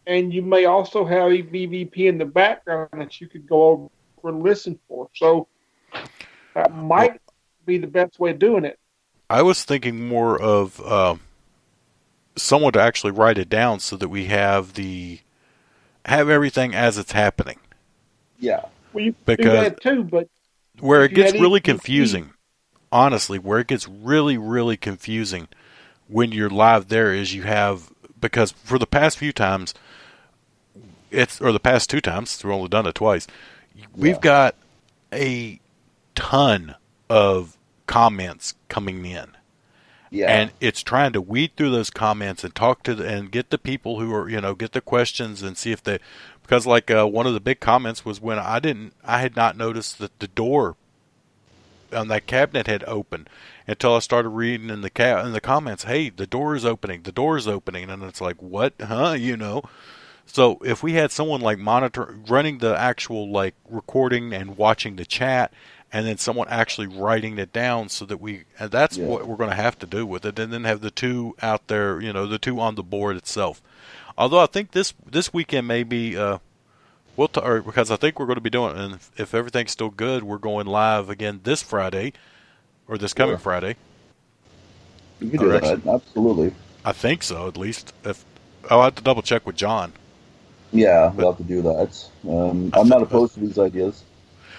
and you may also have a BVP in the background that you could go over and listen for. So that Well, might be the best way of doing it. I was thinking more of someone to actually write it down so that we have everything as it's happening. Yeah. Well, you can do Because that too, but where if it you gets had really EVP, confusing, honestly, where it gets really, really confusing when you're live there is because for the past few times, or the past 2 times, we've only done it twice, we've got a ton of comments coming in. Yeah. And it's trying to weed through those comments and talk to and get the people who are, get the questions and see if because like one of the big comments was when I had not noticed that the door on that cabinet had opened until I started reading in the comments, hey, the door is opening, and it's like, what, huh, So if we had someone like running the actual like recording and watching the chat, and then someone actually writing it down so that that's what we're going to have to do with it, and then have the two out there, the two on the board itself. Although I think this weekend may be, because I think we're going to be doing, and if everything's still good, we're going live again this Friday, or this coming Friday. You can do that, absolutely. I think so, at least. I'll have to double check with John. Yeah, we'll have to do that. I'm not opposed to these ideas.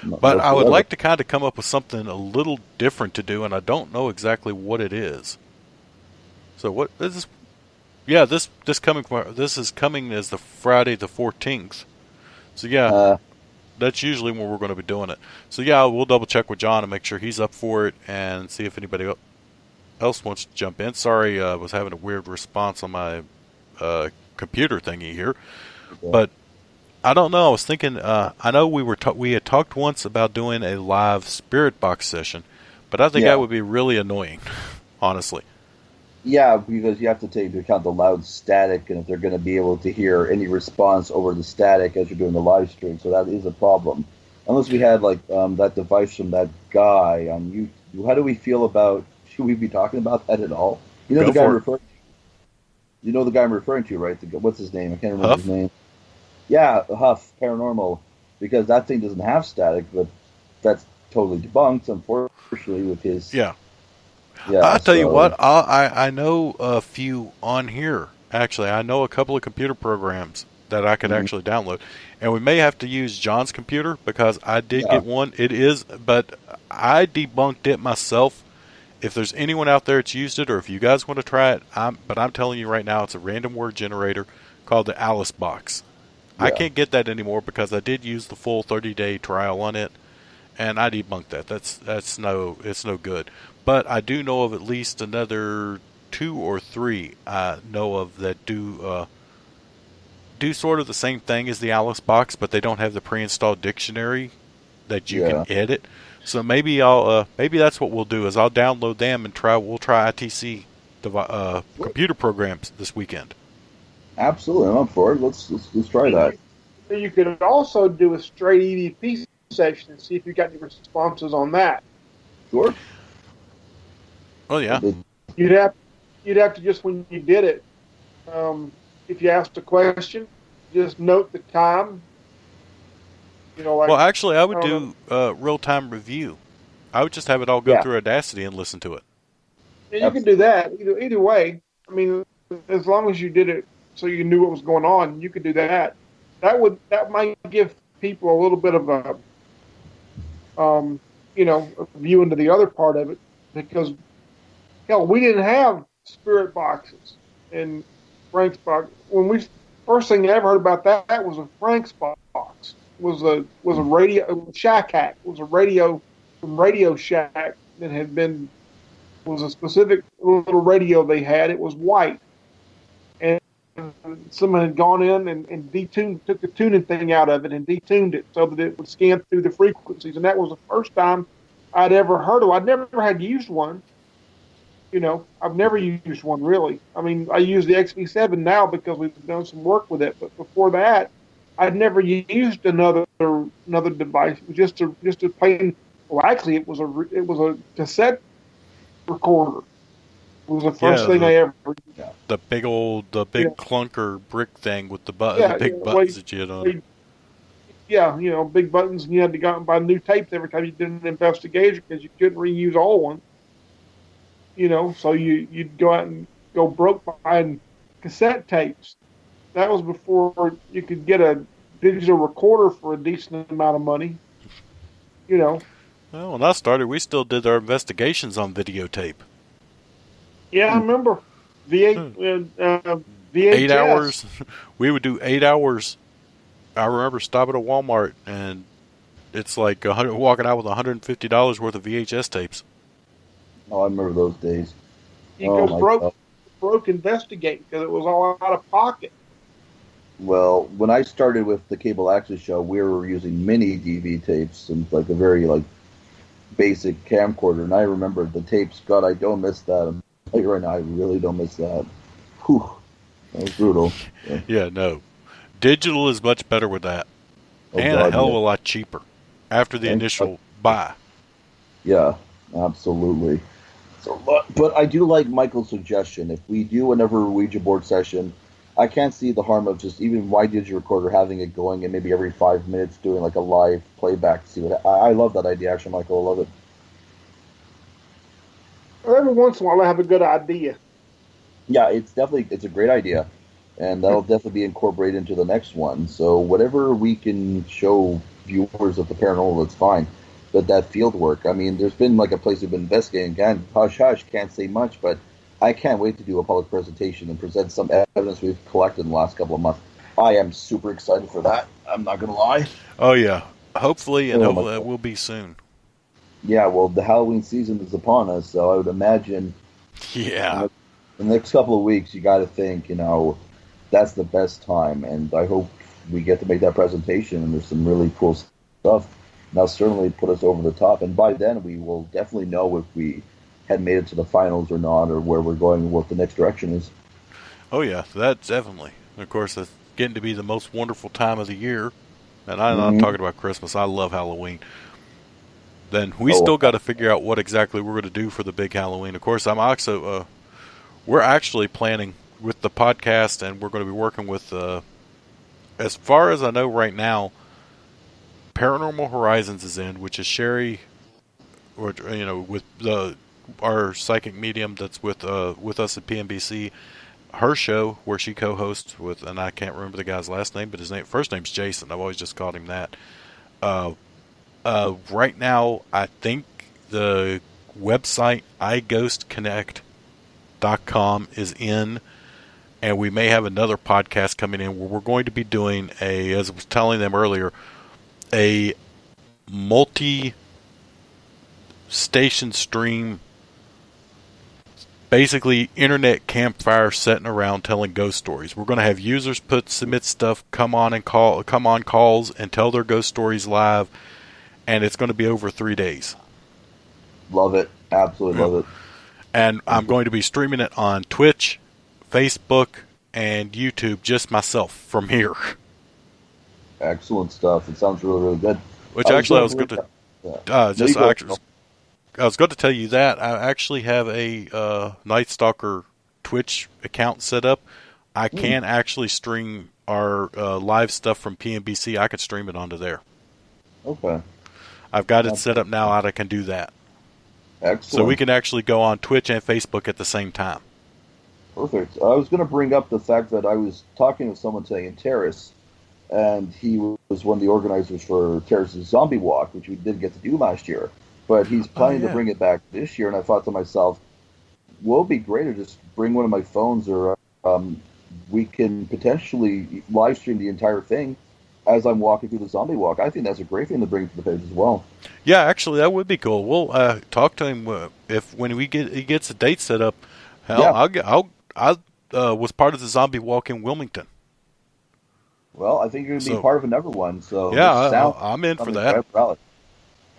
But I would like to kind of come up with something a little different to do, and I don't know exactly what it is. So what this is? Yeah, this is coming as the Friday the 14th. So yeah, that's usually when we're going to be doing it. So yeah, we'll double check with John and make sure he's up for it, and see if anybody else wants to jump in. Sorry, I was having a weird response on my computer thingy here, but. I don't know. I was thinking. I know we had talked once about doing a live spirit box session, but I think that would be really annoying, honestly. Yeah, because you have to take into account the loud static, and if they're going to be able to hear any response over the static as you're doing the live stream, so that is a problem. Unless we had like that device from that guy on YouTube. How do we feel about? Should we be talking about that at all? You know the guy I'm referring to. You know the guy I'm referring to, right? What's his name? I can't remember his name. Yeah, Huff Paranormal, because that thing doesn't have static, but that's totally debunked, unfortunately, with his. Yeah. I'll tell you what, I know a few on here. Actually, I know a couple of computer programs that I could actually download, and we may have to use John's computer because I did get one. It is, but I debunked it myself. If there's anyone out there that's used it, or if you guys want to try it, but I'm telling you right now, it's a random word generator called the Alice Box. I can't get that anymore because I did use the full 30-day trial on it, and I debunked that. It's no good. But I do know of at least another 2 or 3 I know of that do sort of the same thing as the Alice Box, but they don't have the pre-installed dictionary that you can edit. So maybe maybe that's what we'll do is I'll download them and we'll try ITC computer programs this weekend. Absolutely, I'm up for it. Let's try that. You could also do a straight EVP session and see if you got any responses on that. Sure. Oh yeah. You'd have to just when you did it, if you asked a question, just note the time. Well, actually, I would do real-time review. I would just have it all go through Audacity and listen to it. Yeah, you can do that either way. I mean, as long as you did it so you knew what was going on, you could do that. That might give people a little bit of a view into the other part of it, because hell, we didn't have spirit boxes in Frank's box. When we first thing I ever heard about that was a Frank's box. Was a radio Shack Hack. It was a radio from Radio Shack that was a specific little radio they had. It was white. And someone had gone in and took the tuning thing out of it and detuned it so that it would scan through the frequencies. And that was the first time I'd ever heard of it. I'd never had used one. I've never used one really. I mean, I use the XV7 now because we've done some work with it. But before that, I'd never used another device. It was just a plain. Well, actually, it was a cassette recorder was the Yeah, first thing I ever. the big Yeah, clunker brick thing with the yeah, big buttons that you hit on. yeah, big buttons, and you had to go out and buy new tapes every time you did an investigation because you couldn't reuse old ones. So you'd go out and go broke buying cassette tapes. That was before you could get a digital recorder for a decent amount of money. You know, Well, when I started, we still did our investigations on videotape. yeah, I remember Hmm. VHS. 8 hours. We would do 8 hours. I remember stopping at Walmart, and it's like walking out with $150 worth of VHS tapes. Oh, I remember those days. You Oh go my God. broke investigating because it was all out of pocket. Well, when I started with the cable access show, we were using mini DV tapes and like a very like basic camcorder. And I remember the tapes. God, I don't miss that. I'm telling you right now, I really don't miss that. Whew, that was brutal. Yeah. Yeah, no. Digital is much better with that. Oh And a God, hell of yeah. a lot cheaper after the Thank initial God. buy. Yeah, absolutely. So, but I do like Michael's suggestion. If we do another Ouija board session, I can't see the harm of just even my digital recorder having it going and maybe every 5 minutes doing like a live playback to see what. I love that idea, actually, Michael. I love it. Every once in a while, I have a good idea. Yeah, it's a great idea, and that'll definitely be incorporated into the next one. So whatever we can show viewers of the paranormal, that's fine. But that field work, I mean, there's been like a place we've been investigating. Again, hush hush, can't say much, but I can't wait to do a public presentation and present some evidence we've collected in the last couple of months. I am super excited for that. I'm not gonna lie. Oh, yeah. Hopefully, and Oh my hopefully it God. will be soon. Yeah, well, the Halloween season is upon us, so I would imagine Yeah. in the next couple of weeks, you got to think, that's the best time, and I hope we get to make that presentation. And there's some really cool stuff. And that'll certainly put us over the top. And by then, we will definitely know if we had made it to the finals or not, or where we're going, and what the next direction is. Oh, yeah. That's definitely. Of course, it's getting to be the most wonderful time of the year. And I'm not Hmm. talking about Christmas. I love Halloween. Then we Oh, still got to figure out what exactly we're going to do for the big Halloween. Of course, I'm also we're actually planning with the podcast, and we're going to be working with, as far as I know right now, Paranormal Horizons is in, which is Sherry, or with our psychic medium that's with us at PNBC. Her show where she co-hosts with, and I can't remember the guy's last name, but his first name's Jason. I've always just called him that. Uh, right now, I think the website iGhostConnect.com is in, and we may have another podcast coming in where we're going to be doing as I was telling them earlier, a multi-station stream, basically internet campfire setting around telling ghost stories. We're going to have users submit stuff, come on calls and tell their ghost stories live, and it's going to be over 3 days. Love it. Absolutely love it. And I'm going to be streaming it on Twitch, Facebook, and YouTube, just myself from here. Excellent stuff. It sounds really, really good. Which actually I was going to No, you go. I was going to tell you that I actually have a NightStalker Twitch account set up. I can actually stream our live stuff from PNBC. I could stream it onto there. Okay. I've got it set up now that I can do that. Excellent. So we can actually go on Twitch and Facebook at the same time. Perfect. I was going to bring up the fact that I was talking to someone today in Terrace, and he was one of the organizers for Terrace's Zombie Walk, which we didn't get to do last year. But he's planning to bring it back this year, and I thought to myself, will it be great to just bring one of my phones, or we can potentially live stream the entire thing as I'm walking through the Zombie Walk. I think that's a great thing to bring to the page as well. Yeah, actually, that would be cool. We'll talk to him when he gets a date set up. Hell, Yeah. I was part of the Zombie Walk in Wilmington. Well, I think you're going to be part of another one. So yeah, I'm in for that.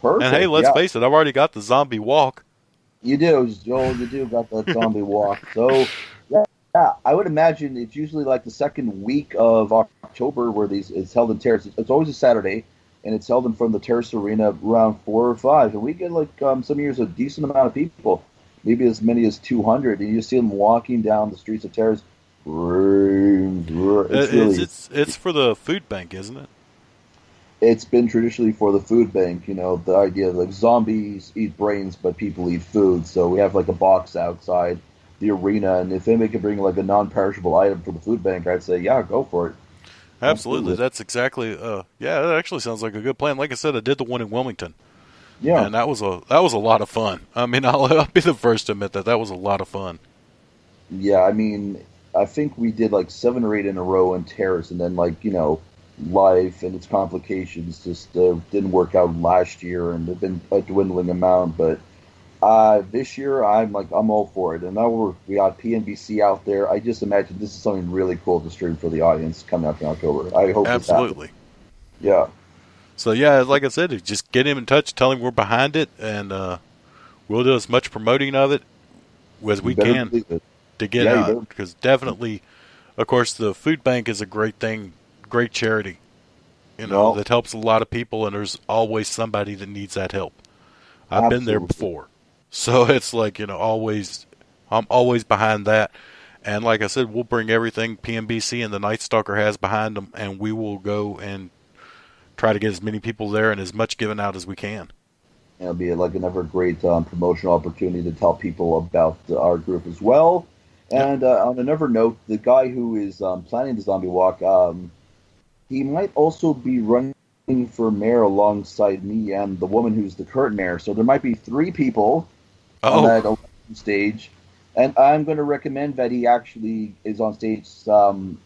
Perfect. And hey, let's face it, I've already got the Zombie Walk. You do, Joel. You do got that Zombie Walk. So yeah, I would imagine it's usually like the second week of October where it's held in Terrace. It's always a Saturday, and it's held in front of the Terrace Arena around 4 or 5. And we get like some years a decent amount of people. maybe as many as 200, and you see them walking down the streets of Terrace. It's for the food bank, isn't it? It's been traditionally for the food bank. The idea of like zombies eat brains, but people eat food. So we have like a box outside the arena, and if anybody can bring like a non-perishable item for the food bank, I'd say yeah, go for it. Absolutely. That's exactly. Yeah, that actually sounds like a good plan. Like I said, I did the one in Wilmington. Yeah, And that was a lot of fun. I mean, I'll be the first to admit that was a lot of fun. yeah. I mean, I think we did like 7 or 8 in a row in Terrace, and then life and its complications just didn't work out last year, and they've been a dwindling amount. But this year, I'm all for it. And now we got PNBC out there. I just imagine this is something really cool to stream for the audience coming up in October. I hope Absolutely. This happens. Yeah. So yeah, like I said, just get him in touch, tell him we're behind it, and we'll do as much promoting of it as we can to get out. Because definitely, of course, the food bank is a great thing, great charity. That helps a lot of people, and there's always somebody that needs that help. I've been there before, so it's like I'm always behind that. And like I said, we'll bring everything PNBC and the NightStalker has behind them, and we will go and try to get as many people there and as much given out as we can. It'll be like another great promotional opportunity to tell people about our group as well. And on another note, the guy who is planning the zombie walk, he might also be running for mayor alongside me and the woman who's the current mayor. So there might be 3 people on that election stage. And I'm going to recommend that he actually is on stage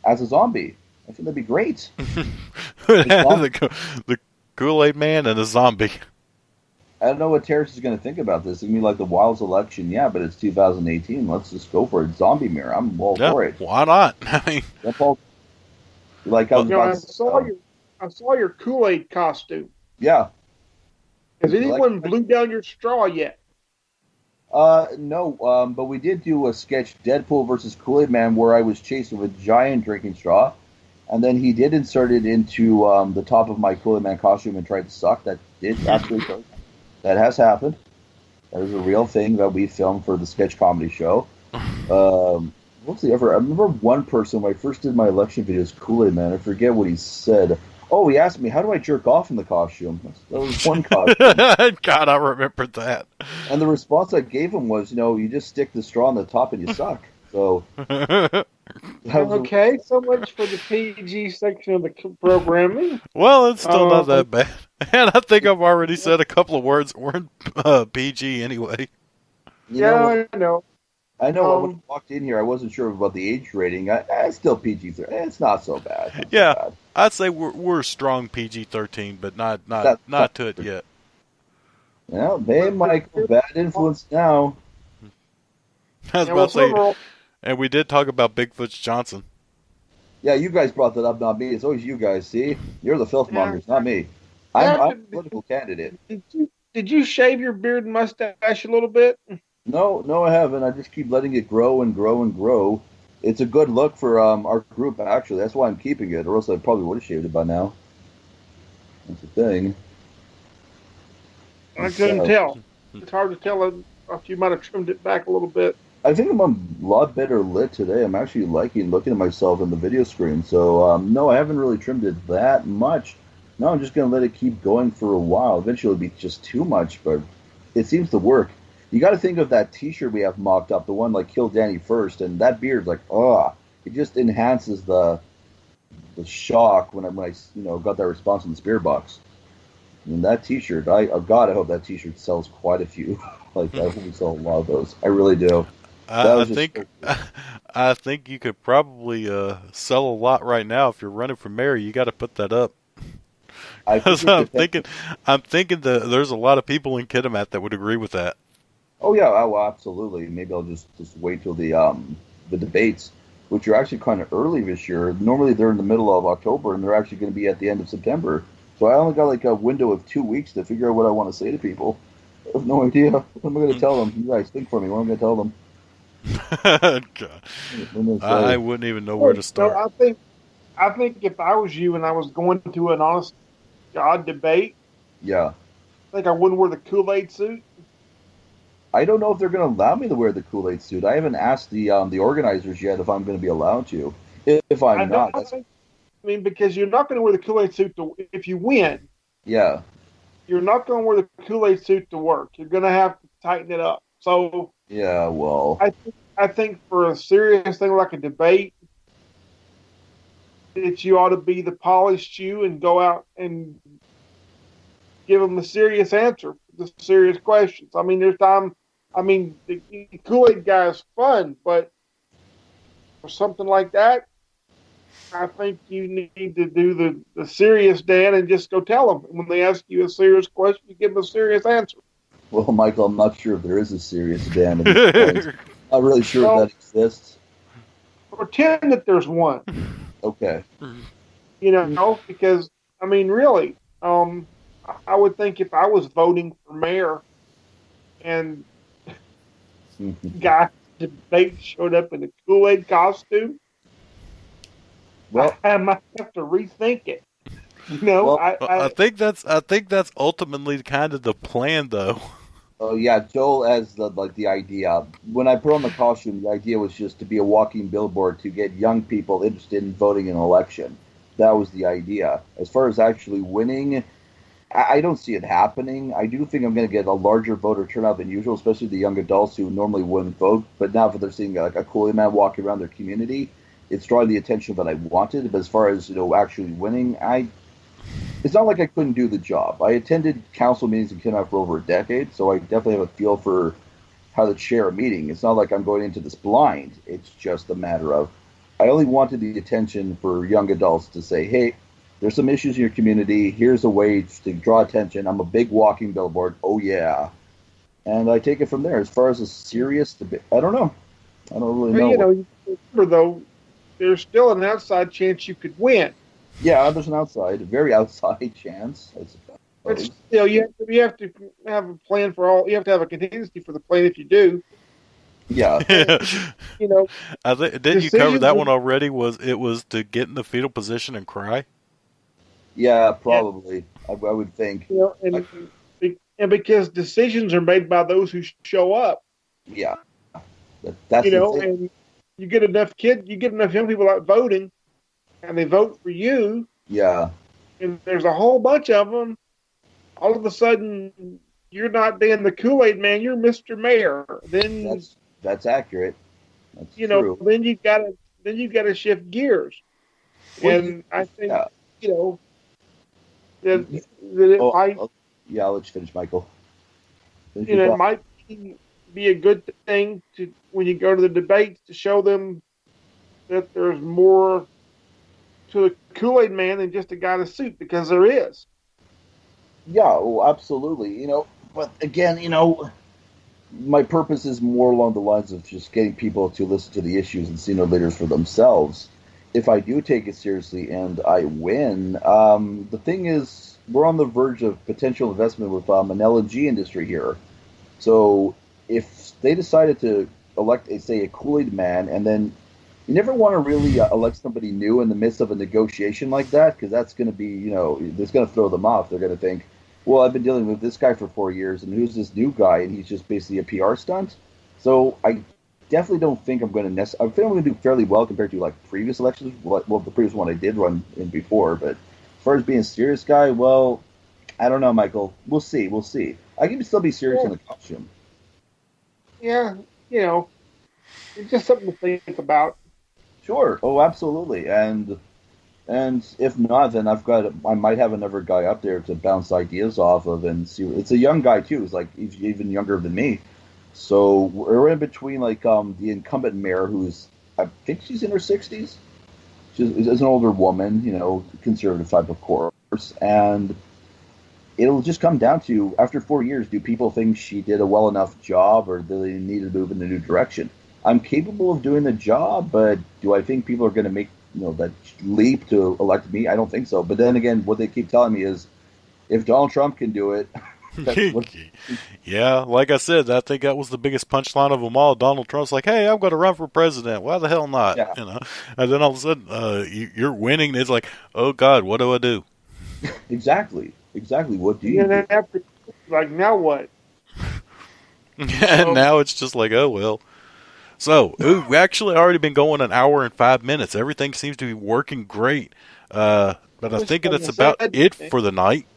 as a zombie. I think that'd be great. The Kool-Aid Man and a zombie. I don't know what Terrace is going to think about this. I mean, like the Wilds election, yeah, but it's 2018. Let's just go for it. Zombie mirror. I'm all for it. Why not? I mean, that's all. I saw your Kool-Aid costume. Yeah. Has anyone blew down your straw yet? No. But we did do a sketch, Deadpool versus Kool-Aid Man, where I was chased with a giant drinking straw. And then he did insert it into the top of my Kool-Aid Man costume and tried to suck. That did actually occur. That has happened. That is a real thing that we filmed for the sketch comedy show. What's the other? I remember one person when I first did my election videos, Kool-Aid Man. I forget what he said. Oh, he asked me, how do I jerk off in the costume? That was one costume. God, I remember that. And the response I gave him was, you just stick the straw on the top and you suck. So... Okay, so much for the PG section of the programming. Well, it's still not that bad. And I think I've already said a couple of words that weren't PG anyway. I know. I know when I walked in here, I wasn't sure about the age rating. It's still PG-13. It's not so bad. So bad. I'd say we're strong PG-13, but not to it yet. Well, hey, Michael, bad influence now. I was about to say, and we did talk about Bigfoot Johnson. Yeah, you guys brought that up, not me. It's always you guys, see? You're the filthmongers, not me. I'm a political candidate. Did you shave your beard and mustache a little bit? No, I haven't. I just keep letting it grow and grow and grow. It's a good look for our group, actually. That's why I'm keeping it, or else I probably would have shaved it by now. That's the thing. I couldn't tell. It's hard to tell if you might have trimmed it back a little bit. I think I'm a lot better lit today. I'm actually liking looking at myself in the video screen. So, no, I haven't really trimmed it that much. No, I'm just going to let it keep going for a while. Eventually it'll be just too much, but it seems to work. You got to think of that T-shirt we have mocked up, the one like "Kill Danny First," and that beard's like, it just enhances the shock when I got that response in the spirit box. And that T-shirt, I hope that T-shirt sells quite a few. I hope we sell a lot of those. I really do. I think you could probably sell a lot right now if you're running for mayor. You got to put that up. I'm thinking that there's a lot of people in Kitimat that would agree with that. Oh yeah, absolutely. Maybe I'll just wait till the debates, which are actually kind of early this year. Normally they're in the middle of October, and they're actually going to be at the end of September. So I only got like a window of 2 weeks to figure out what I want to say to people. I have no idea. What am I going to tell them? You guys think for me. What am I going to tell them? God. I wouldn't even know where to start. So I think if I was you and I was going to an honest God debate, yeah, I think I wouldn't wear the Kool-Aid suit. I don't know if they're going to allow me to wear the Kool-Aid suit. I haven't asked the organizers yet if I'm going to be allowed to. If I I'm not, don't think. I mean, because you're not going to wear the Kool-Aid suit if you win. yeah, You're not going to wear the Kool-Aid suit to work. You're going to have to tighten it up. So yeah. Well, I think for a serious thing like a debate, that you ought to be the polished you and go out and give them a serious answer to the serious questions. I mean, there's time. I mean, the Kool-Aid guy is fun, but for something like that, I think you need to do the serious Dan and just go tell them when they ask you a serious question, you give them a serious answer. well, Michael, I'm not sure if there is a serious Dan at this point. Not really sure Well, if that exists. pretend that there's one. Okay. Because I mean, really, I would think if I was voting for mayor and guy debate showed up in a Kool-Aid costume, Well, I might have to rethink it. You know, well, I think that's ultimately kind of the plan, though. oh yeah, Joel has the idea. When I put on the costume, the idea was just to be a walking billboard to get young people interested in voting in an election. That was the idea. As far as actually winning, I don't see it happening. I do think I'm going to get a larger voter turnout than usual, especially the young adults who normally wouldn't vote. But now, if they're seeing like a Kool-Aid man walking around their community, it's drawing the attention that I wanted. But as far as actually winning, it's not like I couldn't do the job. I attended council meetings in Kentucky for over a decade, so I definitely have a feel for how to chair a meeting. It's not like I'm going into this blind. It's just a matter of I only wanted the attention for young adults to say, hey, there's some issues in your community. Here's a way to draw attention. I'm a big walking billboard. Oh, yeah. And I take it from there. As far as a serious debate, I don't know. I don't really know. you remember, though, there's still an outside chance you could win. Yeah, there's an outside, a very outside chance, I suppose. But you have to have a plan for all. You have to have a contingency for the plan if you do. Yeah. You know, Didn't you cover that one already? It was to get in the fetal position and cry? Yeah, probably. I would think. And because decisions are made by those who show up. Yeah. That's and you get enough young people out voting, and they vote for you. Yeah. And there's a whole bunch of them. All of a sudden, you're not being the Kool-Aid man. You're Mr. Mayor. Then that's accurate. That's true. Then you gotta shift gears. And I think that I'll let you finish, Michael. It might be a good thing to when you go to the debates to show them that there's more to a Kool-Aid man than just a guy in a suit, because there is. Yeah, well, absolutely. But again, my purpose is more along the lines of just getting people to listen to the issues and see their leaders for themselves. If I do take it seriously and I win, the thing is, we're on the verge of potential investment with an LNG industry here. So if they decided to elect, say, a Kool-Aid man, and then you never want to really elect somebody new in the midst of a negotiation like that, because that's going to be, it's going to throw them off. They're going to think, well, I've been dealing with this guy for 4 years, and who's this new guy? And he's just basically a PR stunt. So I definitely don't think I'm going to I think I'm going to do fairly well compared to like previous elections. Well, the previous one I did run in before, but as far as being a serious guy, well, I don't know, Michael. We'll see. I can still be serious in the costume. Yeah, it's just something to think about. Sure. Oh, absolutely. And if not, then I might have another guy up there to bounce ideas off of and see. It's a young guy too. He's even younger than me. So we're in between the incumbent mayor, who's I think she's in her 60s. She's an older woman, conservative type, of course, and it'll just come down to, after 4 years, do people think she did a well enough job, or do they need to move in a new direction? I'm capable of doing the job, but do I think people are going to make that leap to elect me? I don't think so. But then again, what they keep telling me is, if Donald Trump can do it, yeah, like I said, I think that was the biggest punchline of them all. Donald Trump's like, "Hey, I'm going to run for president. Why the hell not?" Yeah. And then all of a sudden, you're winning. It's like, oh God, what do I do? Exactly. What do you do? Like, now what? And now it's just like, oh, well. So, we actually already been going an hour and 5 minutes. Everything seems to be working great. But I'm thinking that's about it for the night.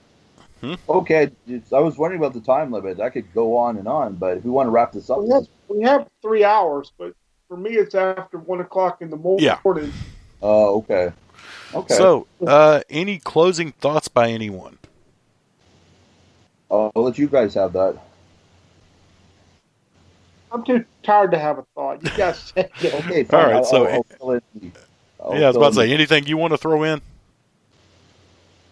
Okay, I was wondering about the time limit. I could go on and on, but if we want to wrap this up, we have 3 hours, but for me, it's after 1 o'clock in the morning. Yeah. Oh, okay. Okay. So, any closing thoughts by anyone? I'll let you guys have that. I'm too tired to have a thought. You guys said it. Okay, fine. All right, I'll I was about to say, anything you want to throw in?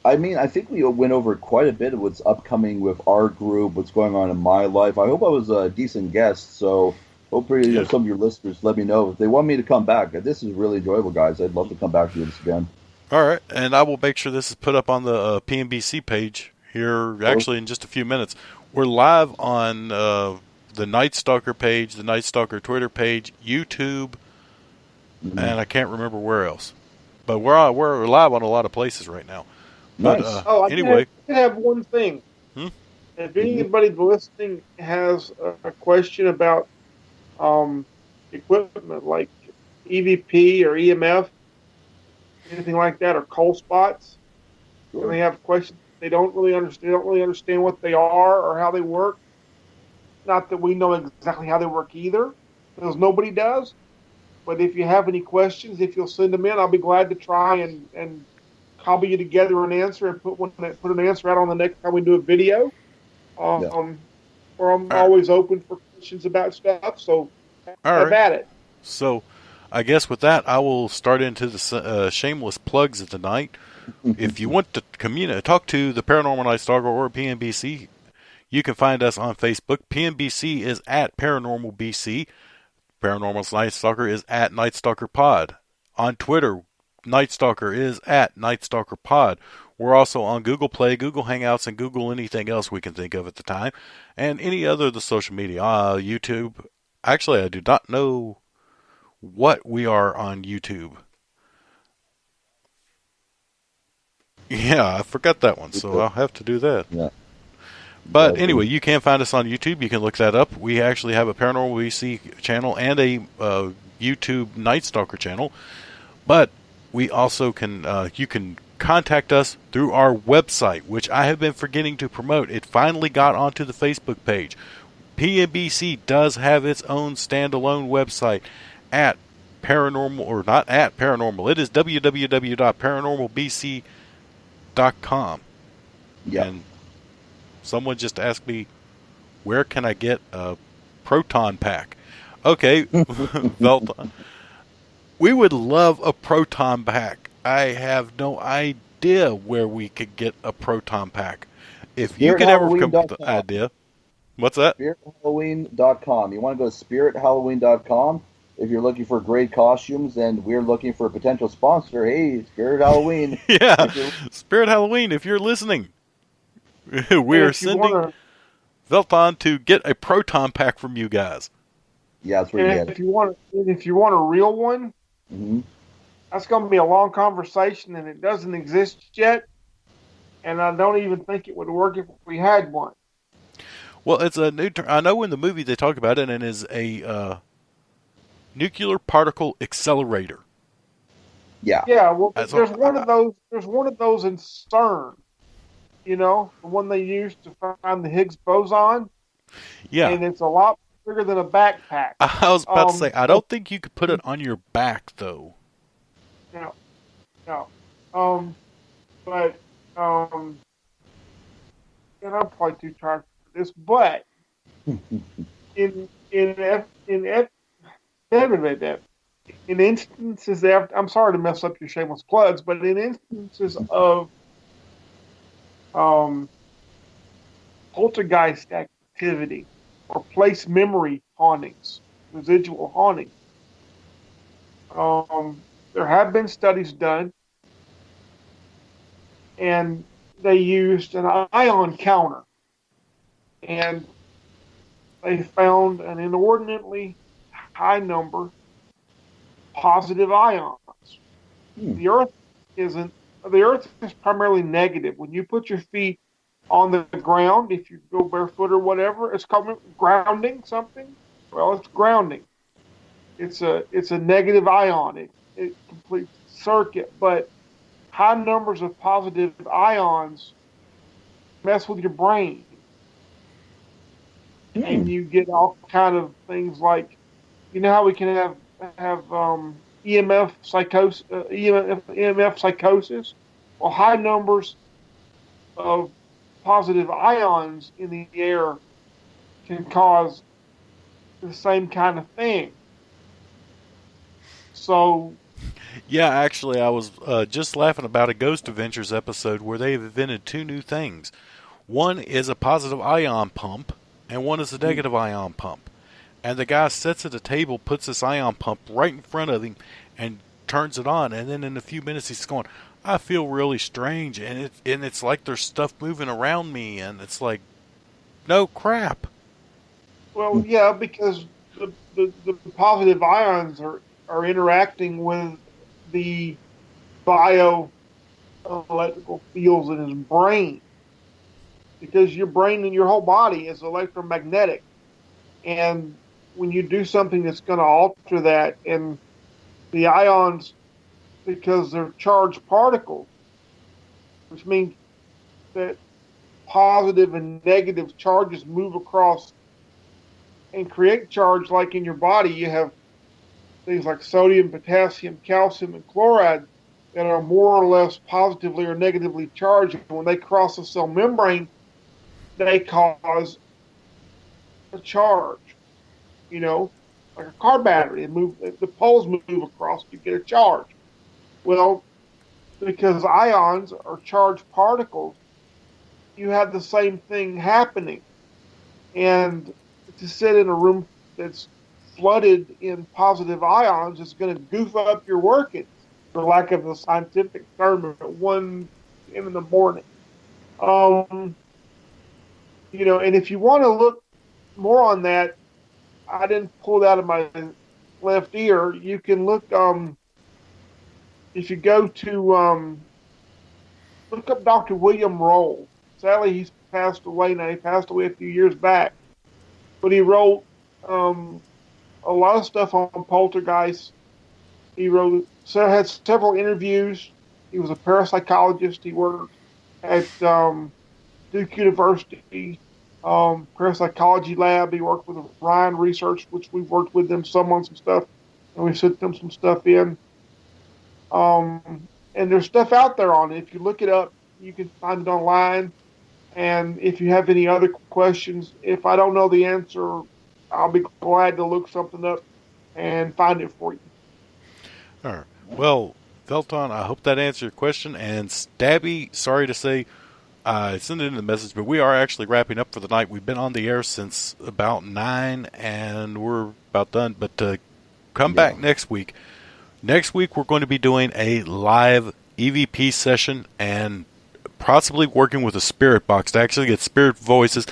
I mean, I think we went over quite a bit of what's upcoming with our group, what's going on in my life. I hope I was a decent guest, so hopefully some of your listeners let me know if they want me to come back. This is really enjoyable, guys. I'd love to come back to this again. All right, and I will make sure this is put up on the PNBC page here, actually, in just a few minutes. We're live on the NightStaker page, the NightStaker Twitter page, YouTube, and I can't remember where else. But we're live on a lot of places right now. Nice. But, anyway. I have one thing. If anybody listening has a question about equipment like EVP or EMF, anything like that, or cold spots, and they have questions they don't really understand what they are or how they work. Not that we know exactly how they work either, because nobody does. But if you have any questions, if you'll send them in, I'll be glad to try and cobble you together an answer and put an answer out on the next time we do a video. Or I'm always open for questions about stuff. So have at it. So I guess with that, I will start into the shameless plugs of the night. If you want to talk to the Paranormal Nightstalker or PNBC, you can find us on Facebook. PNBC is at Paranormal BC. Paranormal Nightstalker is at NightStalker Pod. On Twitter, NightStalker is at NightStalker Pod. We're also on Google Play, Google Hangouts, and Google anything else we can think of at the time. And any other of the social media. YouTube. Actually, I do not know what we are on YouTube. Yeah, I forgot that one, so I'll have to do that. Yeah. But anyway, you can find us on YouTube. You can look that up. We actually have a Paranormal BC channel and a YouTube NightStalker channel. But we also can, you can contact us through our website, which I have been forgetting to promote. It finally got onto the Facebook page. PNBC does have its own standalone website at Paranormal, or not at Paranormal. It is www.paranormalbc.com. Yeah. And someone just asked me, where can I get a proton pack? Okay, Velton. We would love a proton pack. I have no idea where we could get a proton pack. If you could ever come up with an idea. What's that? SpiritHalloween.com. You want to go to SpiritHalloween.com if you're looking for great costumes, and we're looking for a potential sponsor. Hey, Spirit Halloween. Yeah, Spirit Halloween, if you're listening. We're sending Velton to get a proton pack from you guys. Yeah, that's where you get it. If you want a real one, that's going to be a long conversation, and it doesn't exist yet. And I don't even think it would work if we had one. Well, it's a new term. I know in the movie they talk about it, and it is a nuclear particle accelerator. Yeah. Yeah. Well, there's one of those. There's one of those in CERN. You know, the one they used to find the Higgs boson. Yeah. And it's a lot bigger than a backpack. I was about to say, I don't think you could put it on your back, though. No. But and I'm probably too tired for this, but in instances after, I'm sorry to mess up your shameless plugs, but in instances of poltergeist activity or place memory hauntings, residual haunting, there have been studies done, and they used an ion counter, and they found an inordinately high number of positive ions. The Earth is primarily negative. When you put your feet on the ground, if you go barefoot or whatever, it's called grounding something. Well, it's grounding. It's a negative ion. It completes the circuit, but high numbers of positive ions mess with your brain, and you get all kind of things like, you know how we can have EMF psychosis, EMF psychosis. Well, high numbers of positive ions in the air can cause the same kind of thing. So, Yeah, actually, I was just laughing about a Ghost Adventures episode where they've invented two new things. One is a positive ion pump, and one is a negative ion pump. And the guy sits at a table, puts this ion pump right in front of him, and turns it on. And then in a few minutes, he's going, "I feel really strange," and it's like there's stuff moving around me, and it's like, no crap. well, yeah, because the positive ions are interacting with the bioelectrical fields in his brain, because your brain and your whole body is electromagnetic. And when you do something that's going to alter that, and the ions, because they're charged particles, which means that positive and negative charges move across and create charge, like in your body, you have things like sodium, potassium, calcium, and chloride that are more or less positively or negatively charged. When they cross the cell membrane, they cause a charge, like a car battery. The poles move across, you get a charge. Well, because ions are charged particles, you have the same thing happening. And to sit in a room that's flooded in positive ions is going to goof up your workings, for lack of a scientific term, at 1 in the morning. And if you want to look more on that, I didn't pull it out of my left ear. You can look, if you go to, look up Dr. William Roll. Sadly, he's passed away now. He passed away a few years back. But he wrote a lot of stuff on poltergeists. He had several interviews. He was a parapsychologist. He worked at Duke University parapsychology lab. He worked with Ryan Research, which we've worked with them some on some stuff, and we sent them some stuff in. And there's stuff out there on it. If you look it up, you can find it online. And if you have any other questions, if I don't know the answer, I'll be glad to look something up and find it for you. All right. Well, Felton, I hope that answered your question. And Stabby, sorry to say, I sent it in the message, but we are actually wrapping up for the night. We've been on the air since about 9, and we're about done. But come back next week. Next week, we're going to be doing a live EVP session and possibly working with a spirit box to actually get spirit voices.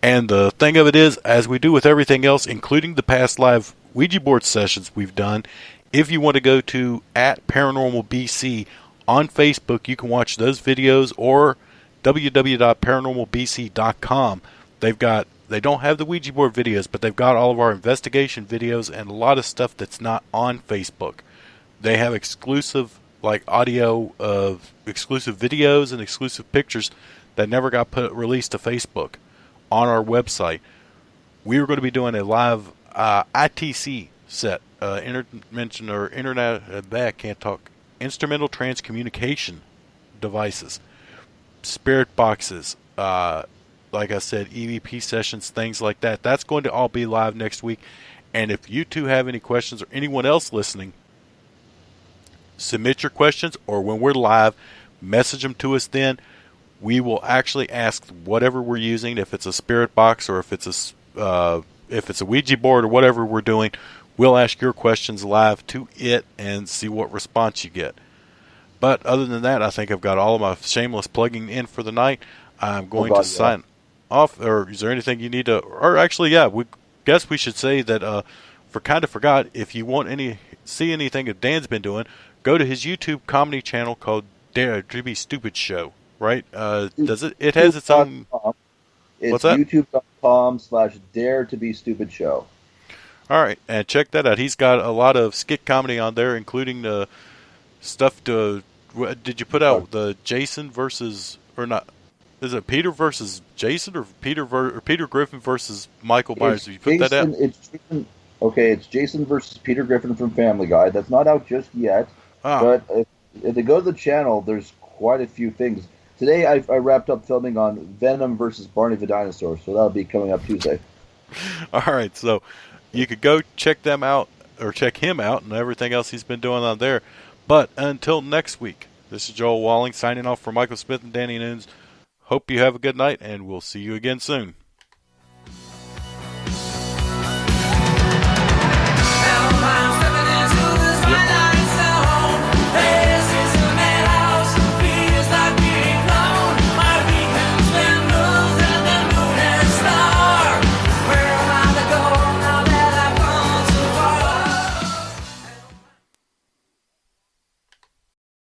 And the thing of it is, as we do with everything else, including the past live Ouija board sessions we've done, if you want to go to @ParanormalBC on Facebook, you can watch those videos, or www.paranormalbc.com. They don't have the Ouija board videos, but they've got all of our investigation videos and a lot of stuff that's not on Facebook. They have exclusive audio of exclusive videos and exclusive pictures that never got released to Facebook on our website. We were going to be doing a live ITC set, instrumental transcommunication devices, spirit boxes, like I said, EVP sessions, things like that. That's going to all be live next week. And if you two have any questions, or anyone else listening, submit your questions, or when we're live, message them to us then. We will actually ask whatever we're using, if it's a spirit box or if it's a Ouija board or whatever we're doing. We'll ask your questions live to it and see what response you get. But other than that, I think I've got all of my shameless plugging in for the night. I'm going to sign off. Or is there anything you need to? Or actually, yeah, we guess we should say that forgot. If you want see anything that Dan's been doing, go to his YouTube comedy channel called Dare to Be Stupid Show. right? Does it? It has its own. It's What's that? youtube.com/dare to be stupid show. All right, and check that out. He's got a lot of skit comedy on there, including the stuff to. Did you put out the Jason versus or not? Is it Peter versus Jason or Peter Griffin versus Michael Myers? Did you put that out? It's Jason versus Peter Griffin from Family Guy. That's not out just yet, but if they go to the channel, there's quite a few things. Today I wrapped up filming on Venom versus Barney the Dinosaur, so that'll be coming up Tuesday. All right, so you could go check them out or check him out and everything else he's been doing on there. But until next week, this is Joel Walling signing off for Michael Smith and Danny Nunes. Hope you have a good night, and we'll see you again soon.